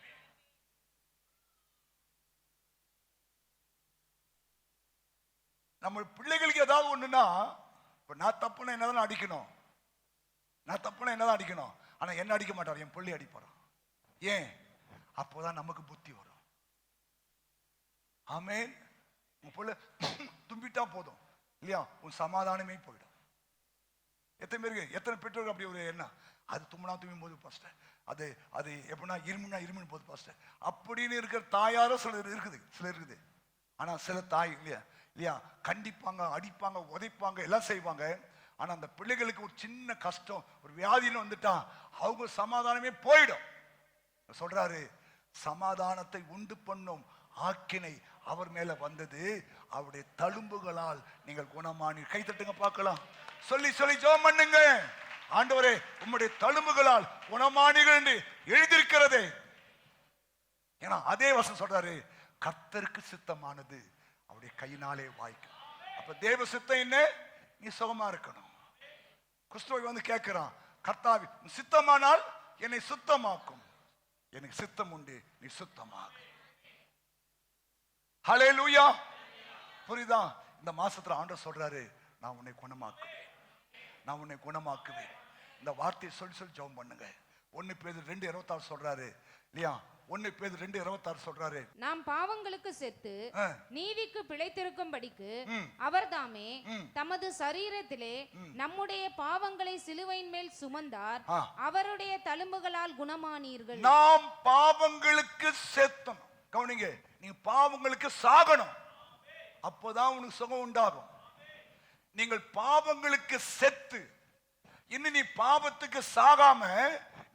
A: நம்ம பிள்ளைகளுக்கு ஏதாவது ஒண்ணுன்னா, இப்ப நான் தப்புனா என்னதான் அடிக்கணும், நான் தப்புனா என்னதான் அடிக்கணும். ஆனா என்ன அடிக்க மாட்டார், என் பிள்ளை அடிப்பார். ஏன்? அப்போதான் நமக்கு புத்தி வரும். ஆமேன். உன் பிள்ளை தும்பிட்டா போதும் இல்லையா, உன் சமாதானமே போயிடும். எத்தனை பேருக்கு, எத்தனை பெற்றோருக்கு அப்படி ஒரு என்ன, அது தும்முனா தும்பும் போது பாஸ்டர், அது அது எப்படின்னா இருமுனா இருமுன்னு போது பாஸ்டர் அப்படின்னு இருக்கிற தாயாரோ சிலர் இருக்குது. ஆனா சில தாய் இல்லையா இல்லையா கண்டிப்பாங்க, அடிப்பாங்க, உதைப்பாங்க, எல்லாம் செய்வாங்க. ஆனா அந்த பிள்ளைகளுக்கு ஒரு சின்ன கஷ்டம், ஒரு வியாதின்னு வந்துட்டா அவங்க சமாதானமே போயிடும். சொல்றாரு, சமாதானத்தை உண்டு பண்ணும் ஆக்கினை அவர் மேல வந்தது, அவருடைய தழும்புகளால் நீங்கள் குணமானீர். கை தட்டுங்க பார்க்கலாம். சொல்லி சொல்லி ஜெபம் பண்ணுங்க. ஆண்டவரே, உம்முடைய தழும்புகளால் குணமானீர்கள் என்று எழுதியிருக்கிறதே. ஏன்னா அதே வசனம் சொல்றாரு, கர்த்தருக்கு சித்தமானது அவருடைய கையினாலே வாய்க்கும். அப்ப தேவ சித்தம் என்ன? நீ சுகமா இருக்கணும். குஷ்டரோகி வந்து கேட்கிறான், கர்த்தாவே சித்தமானால் என்னை சுத்தமாக்கும். எனக்கு சித்தம் உண்டு, நீ சுத்தமாக. ஹல்லேலூயா. புரியுதா? இந்த மாசத்துல ஆண்டவர் சொல்றாரு, நான் உன்னை குணமாக்குவேன், நான் உன்னை குணமாக்குவேன். இந்த வார்த்தையை சொல்லி சொல்லி ஜெபம் பண்ணுங்க. 1 பேதுரு 2:26 சொல்றாரு இல்லையா? 1 பேதுரு 2:26 சொல்றாரு, நாம்
B: பாவங்களுக்கு செத்து நீதிக்கு பிழைத்திருக்கும்படிக்கு அவர் தாமே தமது சரீரத்திலே நம்முடைய பாவங்களை சிலுவையின் மேல் சுமந்தார், அவருடைய தழும்புகளால் குணமானீர்கள்.
A: நாம் பாவங்களுக்கு செத்தோம். கவனிங்க, நீங்க பாவங்களுக்கு சாகணும், அப்போதான் உனக்கு சுகம் உண்டாகும். நீங்கள் பாவங்களுக்கு செத்து இன்னும் நீ பாவத்துக்கு சாகாம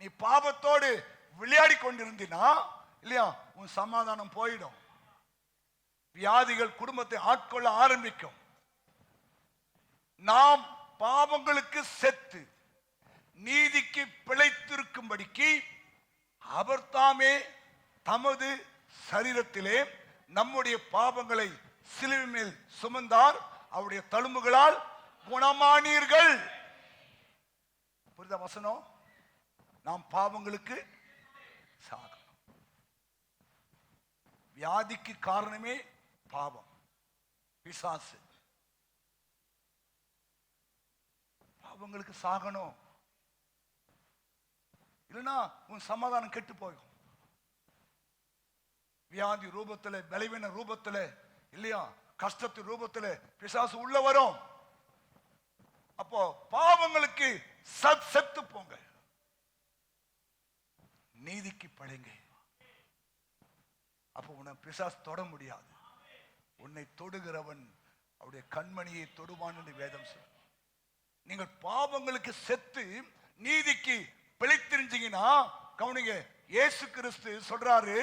A: நீ பாவத்தோடு விளையாடி கொண்டிருந்தீனா இல்லையா, உன் சமாதானம் போயிடும். வியாதிகள் குடும்பத்தை ஆட்கொள்ள ஆரம்பிக்கும். நாம் பாவங்களுக்கு செத்து நீதிக்கு பிழைத்திருக்கும்படிக்கு அவர் தாமே தமது சரீரத்திலே நம்முடைய பாவங்களை சிலுவை மேல் சுமந்தார், அவருடைய தழும்புகளால் குணமானீர்கள். புரியுதா வசனம்? நாம் பாவங்களுக்கு சாகணும். வியாதிக்கு காரணமே பாவம், பிசாசு. பாவங்களுக்கு சாகணும், இல்லைன்னா உன் சமாதானம் கெட்டு போயும். வியாதி ரூபத்துல, பலவீன ரூபத்துல, இல்லையா, கஷ்டத்து ரூபத்துல பிசாசு உள்ள வரும். அப்போ பாவங்களுக்கு செத்து போங்க, நீதிக்கு பழைங்க. அப்போ உன்னை பிசாசு தொட முடியாது. உன்னை தொடுகிறவன் அவருடைய கண்மணியை தொடுவான் என்று வேதம் சொல்லும். நீங்கள் பாவங்களுக்கு செத்து நீதிக்கு பிழைத்திருந்தீங்கன்னா கவனிங்க, இயேசு கிறிஸ்து சொல்றாரு,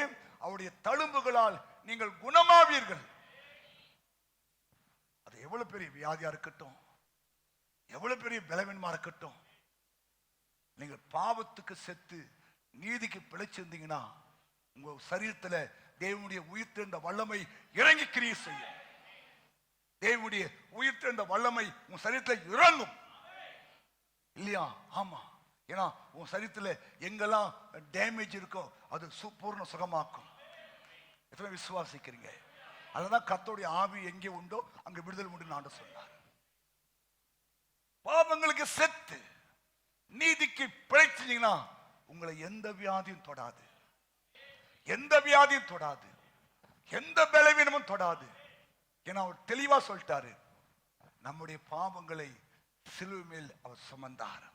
A: அவருடைய தழும்புகளால் நீங்கள் குணமாவீர்கள். அது எவ்வளவு பெரிய வியாதியா இருக்கட்டும், எவ்வளவு பெரிய பலவீனமா இருக்கட்டும், நீங்கள் பாவத்துக்கு செத்து நீதிக்கு பிழைச்சிருந்தீங்கன்னா உங்க சரீரத்துல தேவனுடைய உயிர்த்தெழுந்த வல்லமை இறங்கி கிரியை செய்யும். தேவனுடைய உயிர்த்தெழுந்த வல்லமை உன் சரீரத்தில் இறங்கும், இல்லையா? ஆமா. ஏன்னா உன் சரீரத்தில் எங்கெல்லாம் டேமேஜ் இருக்கோ அது பூர்ண சுகமாக்கும். எத்தனை விசுவாசிக்கிறீங்க? அதுதான் கர்த்தருடைய ஆவி எங்கே உண்டோ அங்க விடுதலை உண்டு ஆண்டவர் சொன்னார். பாவங்களுக்கு செத்து நீதிக்கு பிழைச்சீங்கன்னா உங்களை எந்த வியாதியும் தொடாது, எந்த வியாதியும் தொடாது, எந்த பலவீனமும் தொடாது. ஏன்னா அவர் தெளிவா சொல்லிட்டாரு, நம்முடைய பாவங்களை சிலுவை மேல் அவர் சுமந்தார்,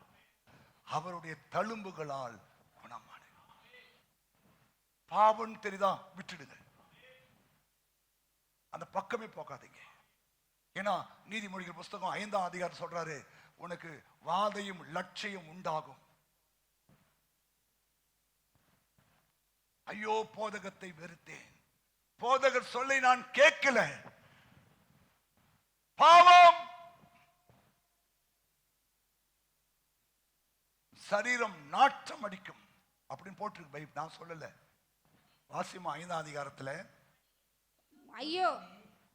A: அவருடைய தழும்புகளால் குணமான. பாவம் தெரியுதா, விட்டுடுங்க, அந்த பக்கமே போகாதீங்க. ஏன்னா நீதிமொழிகள் புஸ்தகம் 5ஆம் அதிகாரம் சொல்றாரு, உனக்கு வாதையும் லட்சியம் உண்டாகும். ஐயோ போதகத்தை வெறுத்தேன், போதகர் சொல்லை நான் கேட்கல. பாவம் சரீரம் நாட்டம் அடிக்கும் அப்படின்னு போட்டிருக்கு பைபிள், நான் சொல்லல. வாசிமா 5ஆம் அதிகாரத்துல,
B: ஐயோ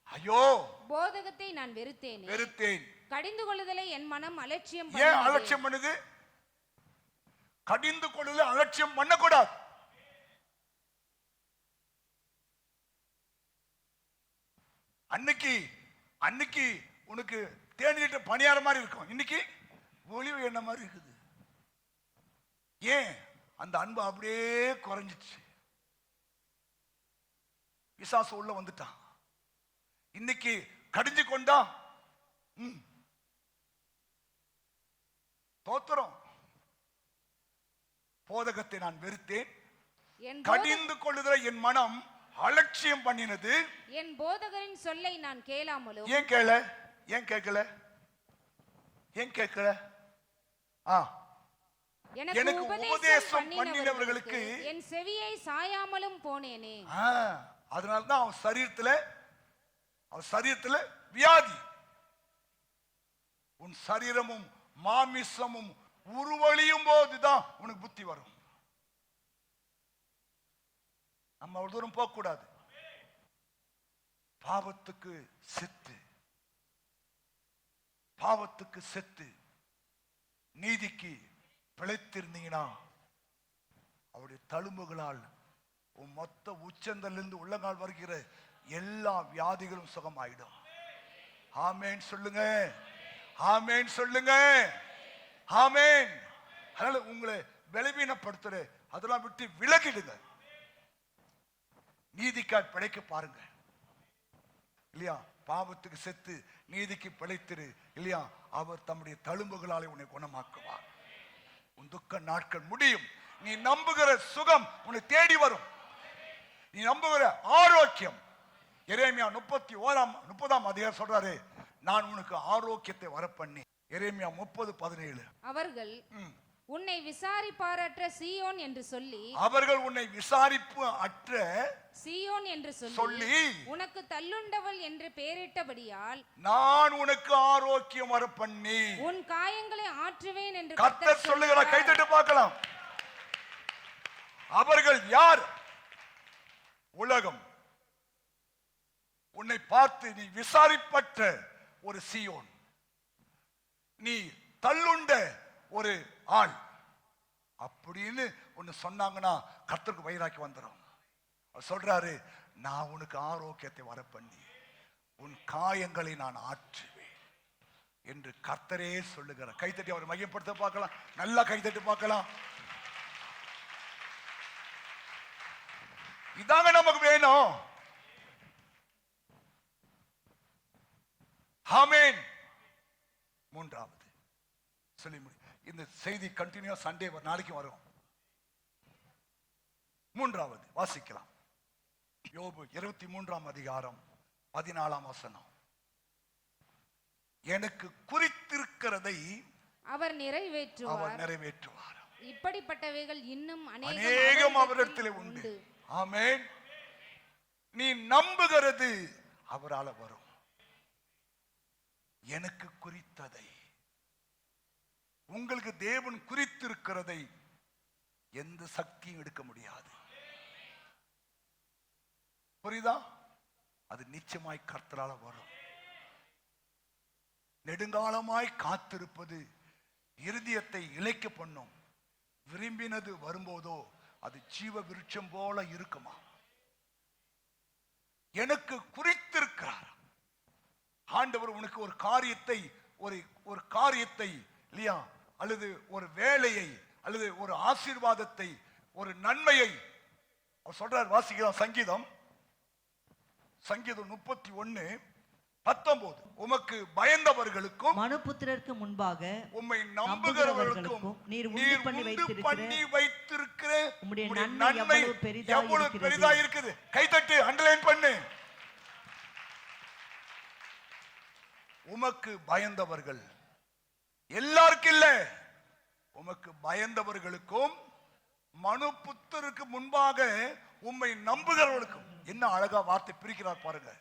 A: ஐயோ
B: போதகத்தை நான் வெறுத்தேன், கடிந்து கொள்ளுதலை என் மனம் அலட்சியம்.
A: ஏன் அலட்சியம் பண்ணுது? கடிந்து கொள்ளுதலை அலட்சியம் பண்ணக்கூடாது. அன்னைக்கு உனக்கு தேனிட்ட பணியார மாதிரி இருக்கும், இன்னைக்கு ஒளிவு என்ன மாதிரி இருக்குது. ஏன்? அந்த அன்பு அப்படியே குறைஞ்சிச்சு, பிசாசு உள்ள வந்துட்டான். இன்னைக்கு கடிஞ்சு கொண்டா தோத்திரம். போதகத்தை நான் வெறுத்தேன், கடிந்து கொள்ளுதலை என் மனம் அலட்சியம் பண்ணினது.
B: என் போதகரின் சொல்லை நான் கேளாமலும்.
A: ஏன் கேட்கல? எனக்கு உபதேசம் பண்ணினவர்களுக்கு
B: என் செவியை சாயாமலும் போனேனே.
A: அதனால்தான் அவன் சரீரத்துல வியாதி. உன் சரீரமும் மாமிசமும் உருவழியும் போதுதான் உனக்கு புத்தி வரும். நம்ம அவ்வளவு தூரம் போக கூடாது. பாவத்துக்கு செத்து நீதிக்கு பிழைத்திருந்தீங்கன்னா அவருடைய தழும்புகளால் உன் மொத்த உச்சந்தலிருந்து உள்ளங்கால் வருகிற எல்லா வியாதிகளும் சுகமாயிடும். ஆமேன் சொல்லுங்க, ஆமேன் சொல்லுங்க, ஆமேன். அதனால உங்களை பலவீனப்படுத்துற அதெல்லாம் விட்டு விலகிடுங்க, நீதிக்காய் பிழைக்க பாருங்க, இல்லையா? பாவத்துக்கு செத்து நீதிக்கு பிழைத்திரு, இல்லையா? அவர் தம்முடைய தழும்புகளாலே உன்னை குணமாக்குவார். உன் துக்க நாட்கள் முடியும். நீ நம்புகிற சுகம் உன்னை தேடி வரும். நீ நம்புகிற ஆரோக்கியம். எரேமியா 30ஆம் அதிகாரம் சொல்றாரு, நான் உனக்கு ஆரோக்கியத்தை வரப்பண்ணி. எரேமியா 30:17.
B: அவர்கள் உன்னை விசாரிப்பாரற்ற சீயோன் என்று சொல்லி,
A: அவர்கள் உன்னை விசாரிப்பு அற்ற
B: சீயோன் என்று சொல்லி உனக்கு தள்ளுண்டவள் என்று பெயரிட்டபடியால் நான்
A: உனக்கு ஆரோக்கியம் வரப்பண்ணி
B: உன் காயங்களை ஆற்றுவேன் என்று
A: கர்த்தர் சொல்லுகிறார். கைதட்டி பார்க்கலாம். அவர்கள் யார்? உலகம். உன்னை பார்த்து நீ விசாரிப்பற்ற ஒரு சீயோன், நீ தள்ளுண்ட ஒரு ஆள் அப்படின்னு ஒன்னு சொன்னாங்கன்னா கர்த்தருக்கு வைராக்கி வந்துடும். அவர் சொல்றாரு, நான் உனக்கு ஆரோக்கியத்தை வர பண்ணி உன் காயங்களை நான் ஆற்றுவேன் என்று கர்த்தரே சொல்லுகிறார். கைத்தட்டி அவர் மையப்படுத்த பார்க்கலாம், நல்லா கைத்தட்டி பார்க்கலாம். இதாங்க நமக்கு வேணும். ஆமென். மூன்றாவது சொல்லி இந்த செய்தி கண்டினியூ சண்டே நாளைக்கு வரும். மூன்றாவது வாசிக்கலாம். யோபு 23ஆம் அதிகாரம் 14ஆம் வசனம். எனக்கு குறித்திருக்கிறதை
B: அவர் நிறைவேற்றுவார். இப்படிப்பட்டவைகள் இன்னும்
A: அநேகம் அவரிடத்திலே உண்டு. ஆமென். நீ நம்புகிறது அவரால வரும். எனக்கு குறித்ததை, உங்களுக்கு தேவன் குறித்திருக்கிறதை எந்த சக்தியும் எடுக்க முடியாது. புரியுதா? அது நிச்சயமாய் கர்த்தரால வரும். நெடுங்காலமாய் காத்திருப்பது இருதயத்தை இளைக்க பண்ணும். விரும்பினது வரும்போதோ அது ஜீவ விருட்சம் போல இருக்குமா? எனக்கு குறித்திருக்கிறார் ஆண்டவர். உனக்கு ஒரு காரியத்தை ஒரு காரியத்தை இல்லையா, அல்லது ஒரு வேலையை, அல்லது ஒரு ஆசீர்வாதத்தை, ஒரு நன்மையை அவர் சொல்றார். வாசிக்கலாம் சங்கீதம் 31:19. உமக்கு பயந்தவர்களுக்கும்
C: மனுபுத்திரருக்கு முன்பாக
A: உம்மை நம்புகிறவர்களுக்கும் நீர் உண்டு பண்ணி வைத்திருக்கிற உம்முடைய நன்மை எவ்வளவு பெரிதா இருக்குது. கைதட்டு அண்டர்லைன் பண்ணு. உமக்கு பயந்தவர்கள், எல்லாருக்கும் இல்ல, உமக்கு பயந்தவர்களுக்கும் மனுபுத்திரருக்கு முன்பாக உம்மை நம்புகிறவர்களுக்கும். என்ன அழகா வார்த்தை பிரிக்கிறார் பாருங்க.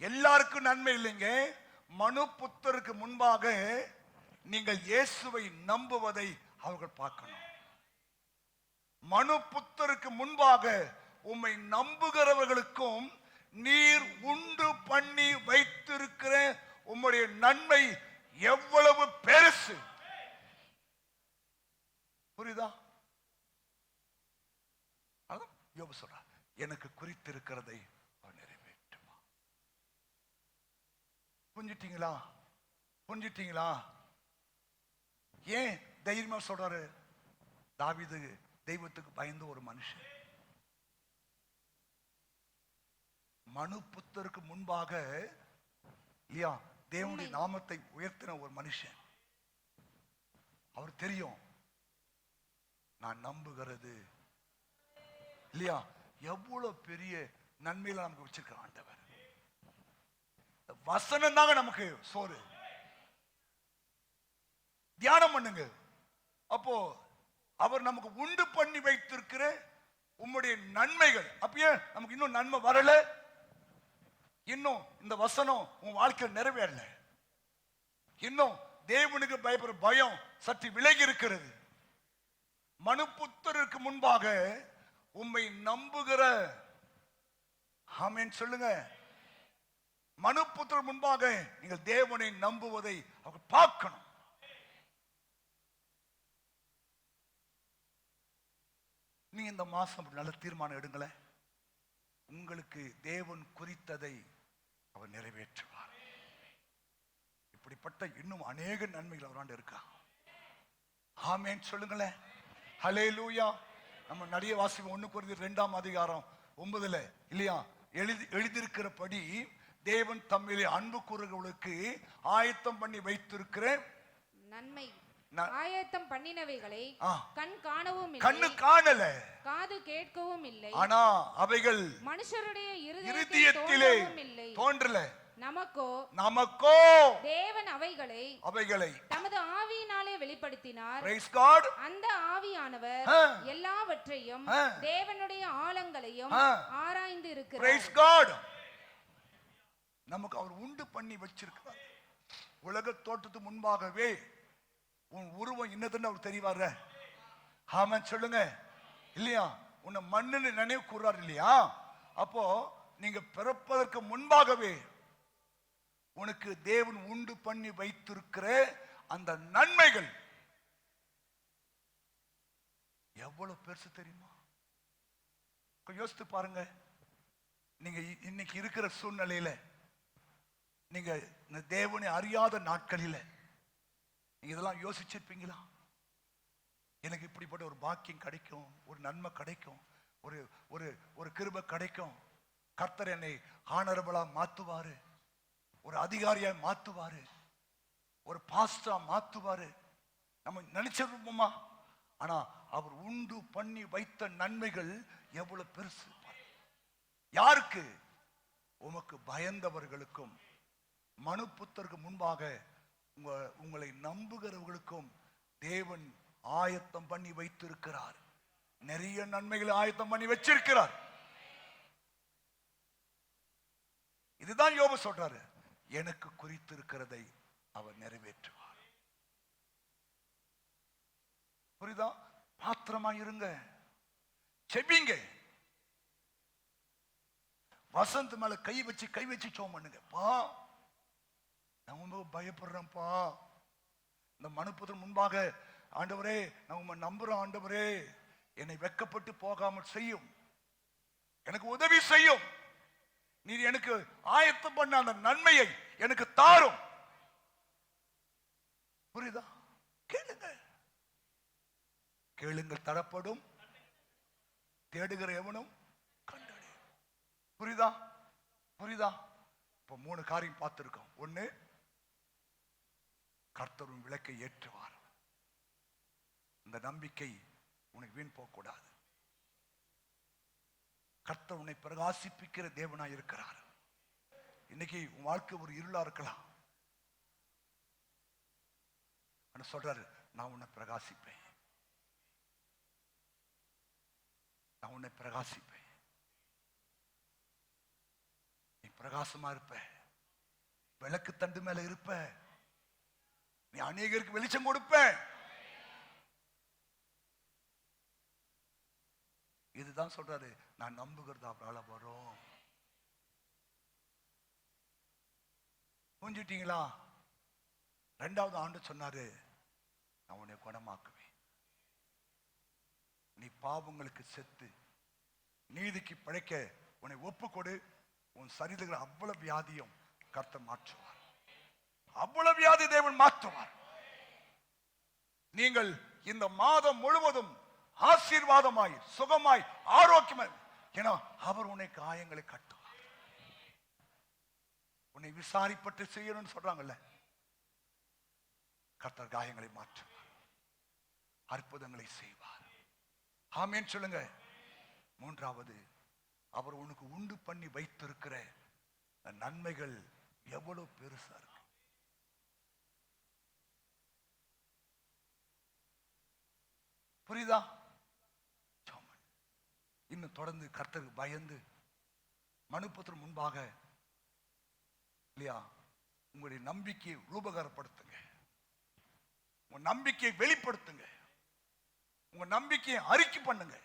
A: எல்லாருக்கும் நன்மை இல்லைங்க. மனுபுத்திரருக்கு முன்பாக நீங்கள் இயேசுவை நம்புவதை அவர்கள் பார்க்கணும். மனுபுத்திரருக்கு முன்பாக உம்மை நம்புகிறவர்களுக்கும் நீர் உண்டு பண்ணி வைத்திருக்கிற உம்முடைய நன்மை எவ்வளவு பெருசு. புரியுதா? யோபு சொல்றார், எனக்கு குறித்திருக்கிறதை அவர் நிறைவேற்றுவார். புரிஞ்சிட்டீங்களா? ஏன் தைரியமா சொல்றாரு? தாவீது தெய்வத்துக்கு பயந்த ஒரு மனுஷன். மனுபுத்திரருக்கு முன்பாக இல்லையா தேவனுடைய நாமத்தை உயர்த்தின ஒரு மனுஷன். அவர் தெரியும், நான் நம்புகிறது இல்லையா எவ்வளவு பெரிய நன்மையில நமக்கு வச்சிருக்கிற ஆண்டவர். வசனம் தாங்க நமக்கு சோறு. தியானம் பண்ணுங்க. அப்போ அவர் நமக்கு உண்டு பண்ணி வைத்திருக்கிற உம்முடைய நன்மைகள். அப்பயே நமக்கு இன்னும் நன்மை வரல, இன்னும் இந்த வசனம் உன் வாழ்க்கையில் நிறைவேறல, இன்னும் தேவனுக்கு பயப்படுற பயம் சற்று விலகி இருக்கிறது. மனுபுத்திரருக்கு முன்பாக உம்மை நம்புகிற, ஆமென் சொல்லுங்க. மனுபுத்திரர் முன்பாக நீங்கள் தேவனை நம்புவதை அவங்க பார்க்கணும். நீங்க இந்த மாசம் நல்ல தீர்மானம் எடுங்களேன். உங்களுக்கு தேவன் குறித்ததை அவர் நிறைவேற்றுவார். இப்படிப்பட்ட இன்னும் அநேக நன்மைகள் அவராண்டு இருக்கா. ஆமென் சொல்லுங்களேன். ஹல்லேலூயா. நம்ம நிறைய வாசிப்போம். 1 கொரிந்தியர் 2ஆம் அதிகாரம் 9 இல்லையா எழுதியிருக்கிறபடி தேவன் தம்மிலே அன்பு கூறுகிறவர்களுக்கு ஆயத்தம் பண்ணி வைத்திருக்கிற நன்மை,
B: ஆயத்தம் பண்ணினவைகளை கண் காணவும் இல்லை,
A: கண்ணு காணல,
B: காது கேட்கவும் இல்லை,
A: ஆனா அவைகள்
B: மனுஷருடைய
A: இருதயத்திலே தோன்றல. நமக்கோ
B: தேவன் அவைகளை
A: தமது
B: ஆவியினாலே வெளிப்படுத்தினார்.
A: Praise God.
B: அந்த ஆவியானவர் எல்லாவற்றையும் தேவனுடைய ஆழங்களையும் ஆராய்ந்து இருக்கிறார்.
A: Praise God. நமக்கு அவர் உண்டு பண்ணி வச்சிருக்கிறார். உலக தோற்றத்துக்கு முன்பாகவே உன் உருவம் என்னதுன்னு அவர் தெரிவாரு. ஆமென் சொல்லுங்க. இல்லையா உன்னை மண்ணுன்னு நினைவு கூறாரு இல்லையா? அப்போ நீங்க பிறப்பதற்கு முன்பாகவே உனக்கு தேவன் உண்டு பண்ணி வைத்திருக்கிற அந்த நன்மைகள் எவ்வளவு பெருசு தெரியுமா? யோசித்து பாருங்க. நீங்க இன்னைக்கு இருக்கிற சூழ்நிலையில, நீங்க இந்த தேவனை அறியாத நாட்களில நீங்க இதெல்லாம் யோசிச்சிருப்பீங்களா? எனக்கு இப்படிப்பட்ட ஒரு பாக்கியம் கிடைக்கும், ஒரு நன்மை கிடைக்கும், ஒரு ஒரு ஒரு கிருபை கிடைக்கும், கர்த்தர் என்னை ஆனரபிளா மாத்துவாரு, ஒரு அதிகாரியா மாத்துவாரு, ஒரு பாஸ்டரா மாத்துவாரு, நம்ம நினைச்சிருப்போமா? ஆனா அவர் உண்டு பண்ணி வைத்த நன்மைகள் எவ்வளவு பெருசு. யாருக்கு? உமக்கு பயந்தவர்களுக்கும், மனுப்புத்தருக்கு முன்பாக உங்களை நம்புகிறவர்களுக்கும் தேவன் ஆயத்தம் பண்ணி வைத்திருக்கிறார். நிறைய நன்மைகளை ஆயத்தம் பண்ணி வச்சிருக்கிறார். இதுதான் யோபு சொல்றாரு, எனக்கு குறித்திருக்கிறதை அவர் நிறைவேற்றுவார். புரியுதா? பாத்திரமா இருங்க, செபிங்க. வசந்த் மேல கை வச்சு சோம் பண்ணுங்க. பா, நான் ரொம்ப பயப்படுறேன்ப்பா, இந்த மனுப்புதன் முன்பாக ஆண்டவரே நான் உம்மை நம்புறேன், ஆண்டவரே என்னை வெட்கப்பட்டு போகாமல் செய்யும், எனக்கு உதவி செய்யும், நீர் எனக்கு ஆயத்தம் பண்ண அந்த நன்மையை எனக்கு தாரும். புரியுதா? கேளுங்க, கேளுங்கள் தரப்படும், தேடுகிற எவனும் கண்டடையும். புரியுதா? புரியுதா? இப்ப 3 காரியம் பார்த்திருக்கோம். 1, கர்த்தரும் விளக்கை ஏற்றுவார். இந்த நம்பிக்கை உனக்கு வீண் போக கூடாது. கர்த்தர் உன்னை பிரகாசிப்பிக்கிற தேவனாய் இருக்கிறார். இன்னைக்கு உன் வாழ்க்கை ஒரு இருளா இருக்கலாம், ஆனா சொல்றாரு, நான் உன்னை பிரகாசிப்பேன், நான் உன்னை பிரகாசிப்பேன், நீ பிரகாசமா இருப்ப, விளக்கு தண்டு மேல இருப்ப, நீ அநேகருக்கு வெளிச்சம் கொடுப்ப. இதுதான் சொல்றாரு, நான் நம்புகிறது அவரால வரும். புரிஞ்சுட்டீங்களா? 2வது ஆண்டு சொன்னாரு, நான் உன்னை குணமாக்குவேன், நீ பாவங்களுக்கு செத்து நீதிக்கு பிழைக்க உன்னை ஒப்பு கொடு, உன் சரீரத்தில் அவ்வளவு வியாதியும் கர்த்தர் மாற்றுவார், அவ்வளவு வியாதி தேவன் மாற்றுவார். நீங்கள் இந்த மாதம் முழுவதும் ஆசீர்வாதமாய், சுகமாய், ஆரோக்கியமாய், ஏன்னா அவர் உன்னை காயங்களை கட்டுவார். உன்னை விசாரிப்பட்டு செய்யணும்னு சொல்றாங்கல்ல, கர்த்தர் காயங்களை மாற்றுவார், அற்புதங்களை செய்வார். ஆமென் சொல்லுங்க. 3வது, அவர் உனக்கு உண்டு பண்ணி வைத்திருக்கிற நன்மைகள் எவ்வளவு பெருசா இருக்கு. புரியுதா? இன்னும் தொடர்ந்து கர்த்தருக்கு பயந்து மனுப்புத்திரன் முன்பாக இல்லையா, உங்களுடைய நம்பிக்கையை ரூபகரப்படுத்துங்க, உங்க நம்பிக்கையை வெளிப்படுத்துங்க, உங்க நம்பிக்கையை அறிக்கை பண்ணுங்க.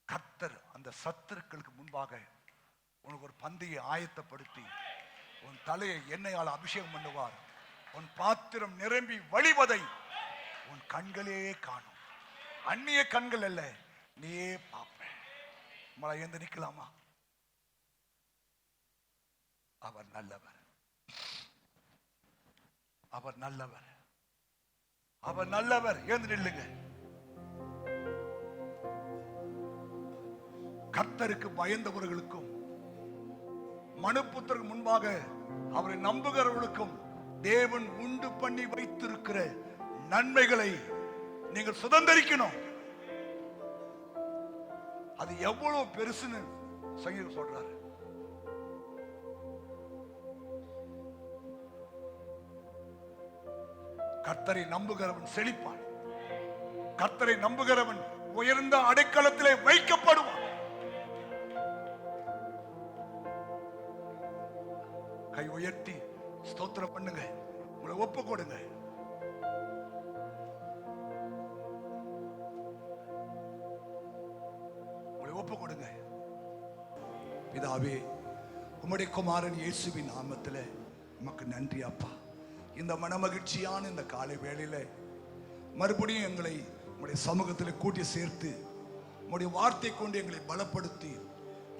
A: கர்த்தர் அந்த சத்துருக்களுக்கு முன்பாக உனக்கு ஒரு பந்தியை ஆயத்தப்படுத்தி உன் தலையை எண்ணெயால் அபிஷேகம் பண்ணுவார். உன் பாத்திரம் நிரம்பி வழிவதை உன் கண்களே காணும். அந்நிய கண்கள் அல்ல, நீயே பார்ப்ப. மழை எழுந்து நிக்கலாமா? அவர் நல்லவர், அவர் நல்லவர், அவர் நல்லவர். எழுந்து நில்லுங்க. கர்த்தருக்கு பயந்தவர்களுக்கும் மனுப்புத்திரருக்கு முன்பாக அவரை நம்புகிறவர்களுக்கும் தேவன் உண்டு பண்ணி வைத்திருக்கிற நன்மைகளை நீங்கள் சுதந்திரிக்கணும். அது எவ்வளவு பெருசுன்னு சங்கீதம் சொல்றாரு. கர்த்தரை நம்புகிறவன் செழிப்பான், கர்த்தரை நம்புகிறவன் உயர்ந்த அடைக்கலத்திலே வைக்கப்படுவான். கை உயர்த்தி ஸ்தோத்திரம் பண்ணுங்க, உங்களை ஒப்பு கொடுங்க. உங்களை ஒப்பு கொடுங்க. பிதாவே, உம்முடைய குமாரன் இயேசுவின் நாமத்தில் உமக்கு நன்றி அப்பா. இந்த மனமகிழ்ச்சியான இந்த காலை வேளையில மறுபடியும் எங்களை உங்களுடைய சமூகத்தில் கூட்டி சேர்த்து உங்களுடைய வார்த்தை கொண்டு எங்களை பலப்படுத்தி,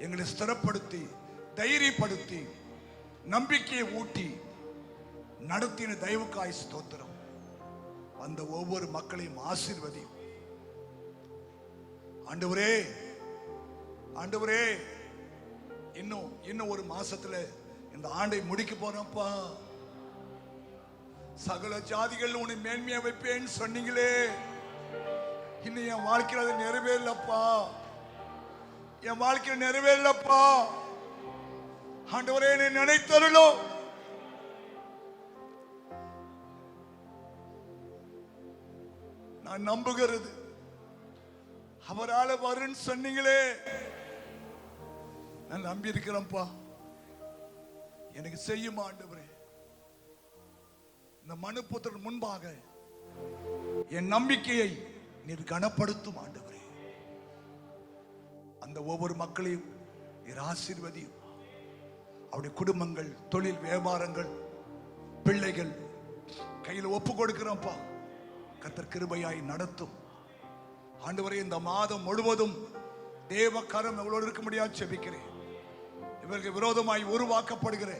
A: எங்களை ஸ்திரப்படுத்தி, தைரியப்படுத்தி, நம்பிக்கையை ஊட்டி நடத்தின தயவுக்காய் ஸ்தோத்திரம். வந்த ஒவ்வொரு மக்களையும் ஆசீர்வதியும் ஆண்டவரே. ஆண்டவரே, இன்னும் ஒரு மாசத்துல இந்த ஆண்டை முடிக்க போறப்பா. சகல ஜாதிகள் உன்னை மேன்மையா வைப்பேன்னு சொன்னீங்களே, இன்னும் என் வாழ்க்கையில் அது நிறைவேறலப்பா. என் வாழ்க்கையில் நிறைவேறலப்பா. ஆண்டவரே, என்னை நினைத்தருளும். நான் நம்புகிறது அவரால வருன்னு சொன்னீங்களே, நான் நம்பி இருக்கிறேன்ப்பா. எனக்கு செய்யும் ஆண்டவரே. இந்த மனுபுத்திரன் முன்பாக என் நம்பிக்கையை நீர் கனப்படுத்தும் ஆண்டவரே. அந்த ஒவ்வொரு மக்களையும் நீர் ஆசீர்வதியும். அவருடைய குடும்பங்கள், தொழில், வியாபாரங்கள், பிள்ளைகள் கையில் ஒப்பு கொடுக்கிறோம்ப்பா. கர்த்தர் கிருபையாய் நடத்தும் ஆண்டவரே. இந்த மாதம் முழுவதும் தேவ கரம் எவ்வளவு இருக்க முடியாது செபிக்கிறேன். இவருக்கு விரோதமாய் உருவாக்கப்படுகிற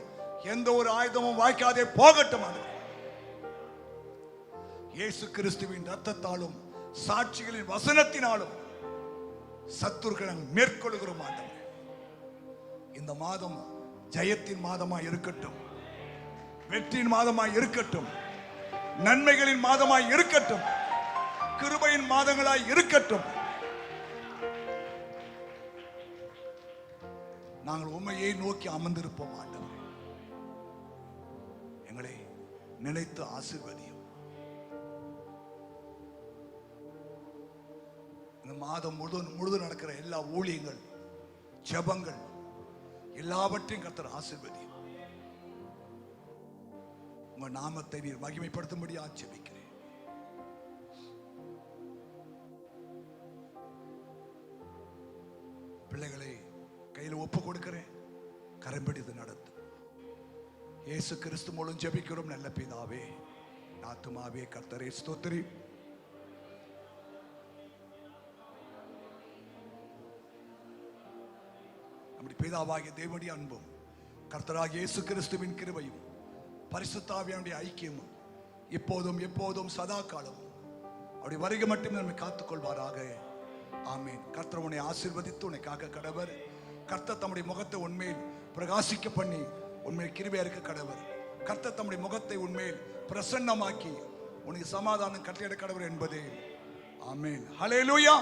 A: எந்த ஒரு ஆயுதமும் வாய்க்காதே போகட்டும் ஆண்டவரே. இயேசு கிறிஸ்துவின் ரத்தத்தாலும் சாட்சிகளின் வசனத்தினாலும் சத்துருக்களை மேற்கொள்கிறோம் ஆண்டவரே. இந்த மாதம் ஜெயத்தின் மாதமாய் இருக்கட்டும், வெற்றியின் மாதமாய் இருக்கட்டும், நன்மைகளின் மாதமாய் இருக்கட்டும், கிருபையின் மாதங்களாய் இருக்கட்டும். நாங்கள் உண்மையை நோக்கி அமர்ந்திருப்போம் ஆண்டவரே. எங்களை நினைத்து ஆசீர்வதியும். இந்த மாதம் முழுதும் நடக்கிற எல்லா ஊழியங்கள், ஜெபங்கள் எல்லாவற்றையும் கர்த்தர் ஆசீர்வதியும். உங்க நாமத்தை நீர் மகிமைப்படுத்தும்படி ஆட்சேபிக்கிறேன். பிள்ளைகளை கையில் ஒப்பு கொடுக்கிறேன். கரம்பிடித்து நடத்தும். இயேசு கிறிஸ்து மூலம் ஜெபிக்கிறோம் நல்ல பிதாவே. ஆத்துமாவே கர்த்தரை ஸ்தோத்திரி. நம்முடைய பிதாவாகிய தேவனுடைய அன்பும் கர்த்தராகிய இயேசு கிறிஸ்துவின் கிருபையும் பரிசுத்த ஆவியானுடைய ஐக்கியமும் இப்போதும் எப்போதும் சதா காலமும் அவருடைய வருகை மட்டும் நம்மை காத்துக்கொள்வாராக. ஆமீன். கர்த்தர் உன்னை ஆசீர்வதித்து உன்னை காக்க கடவர். கர்த்தர் தம்முடைய முகத்தை உன்மேல் பிரகாசிக்க பண்ணி உன்மேல் கிருபையா இருக்க கடவர். கர்த்தர் தம்முடைய முகத்தை உன்மேல் பிரசன்னமாக்கி உனக்கு சமாதானம் கட்டளையிட கடவர் என்பதே. ஆமீன். ஹல்லேலூயா.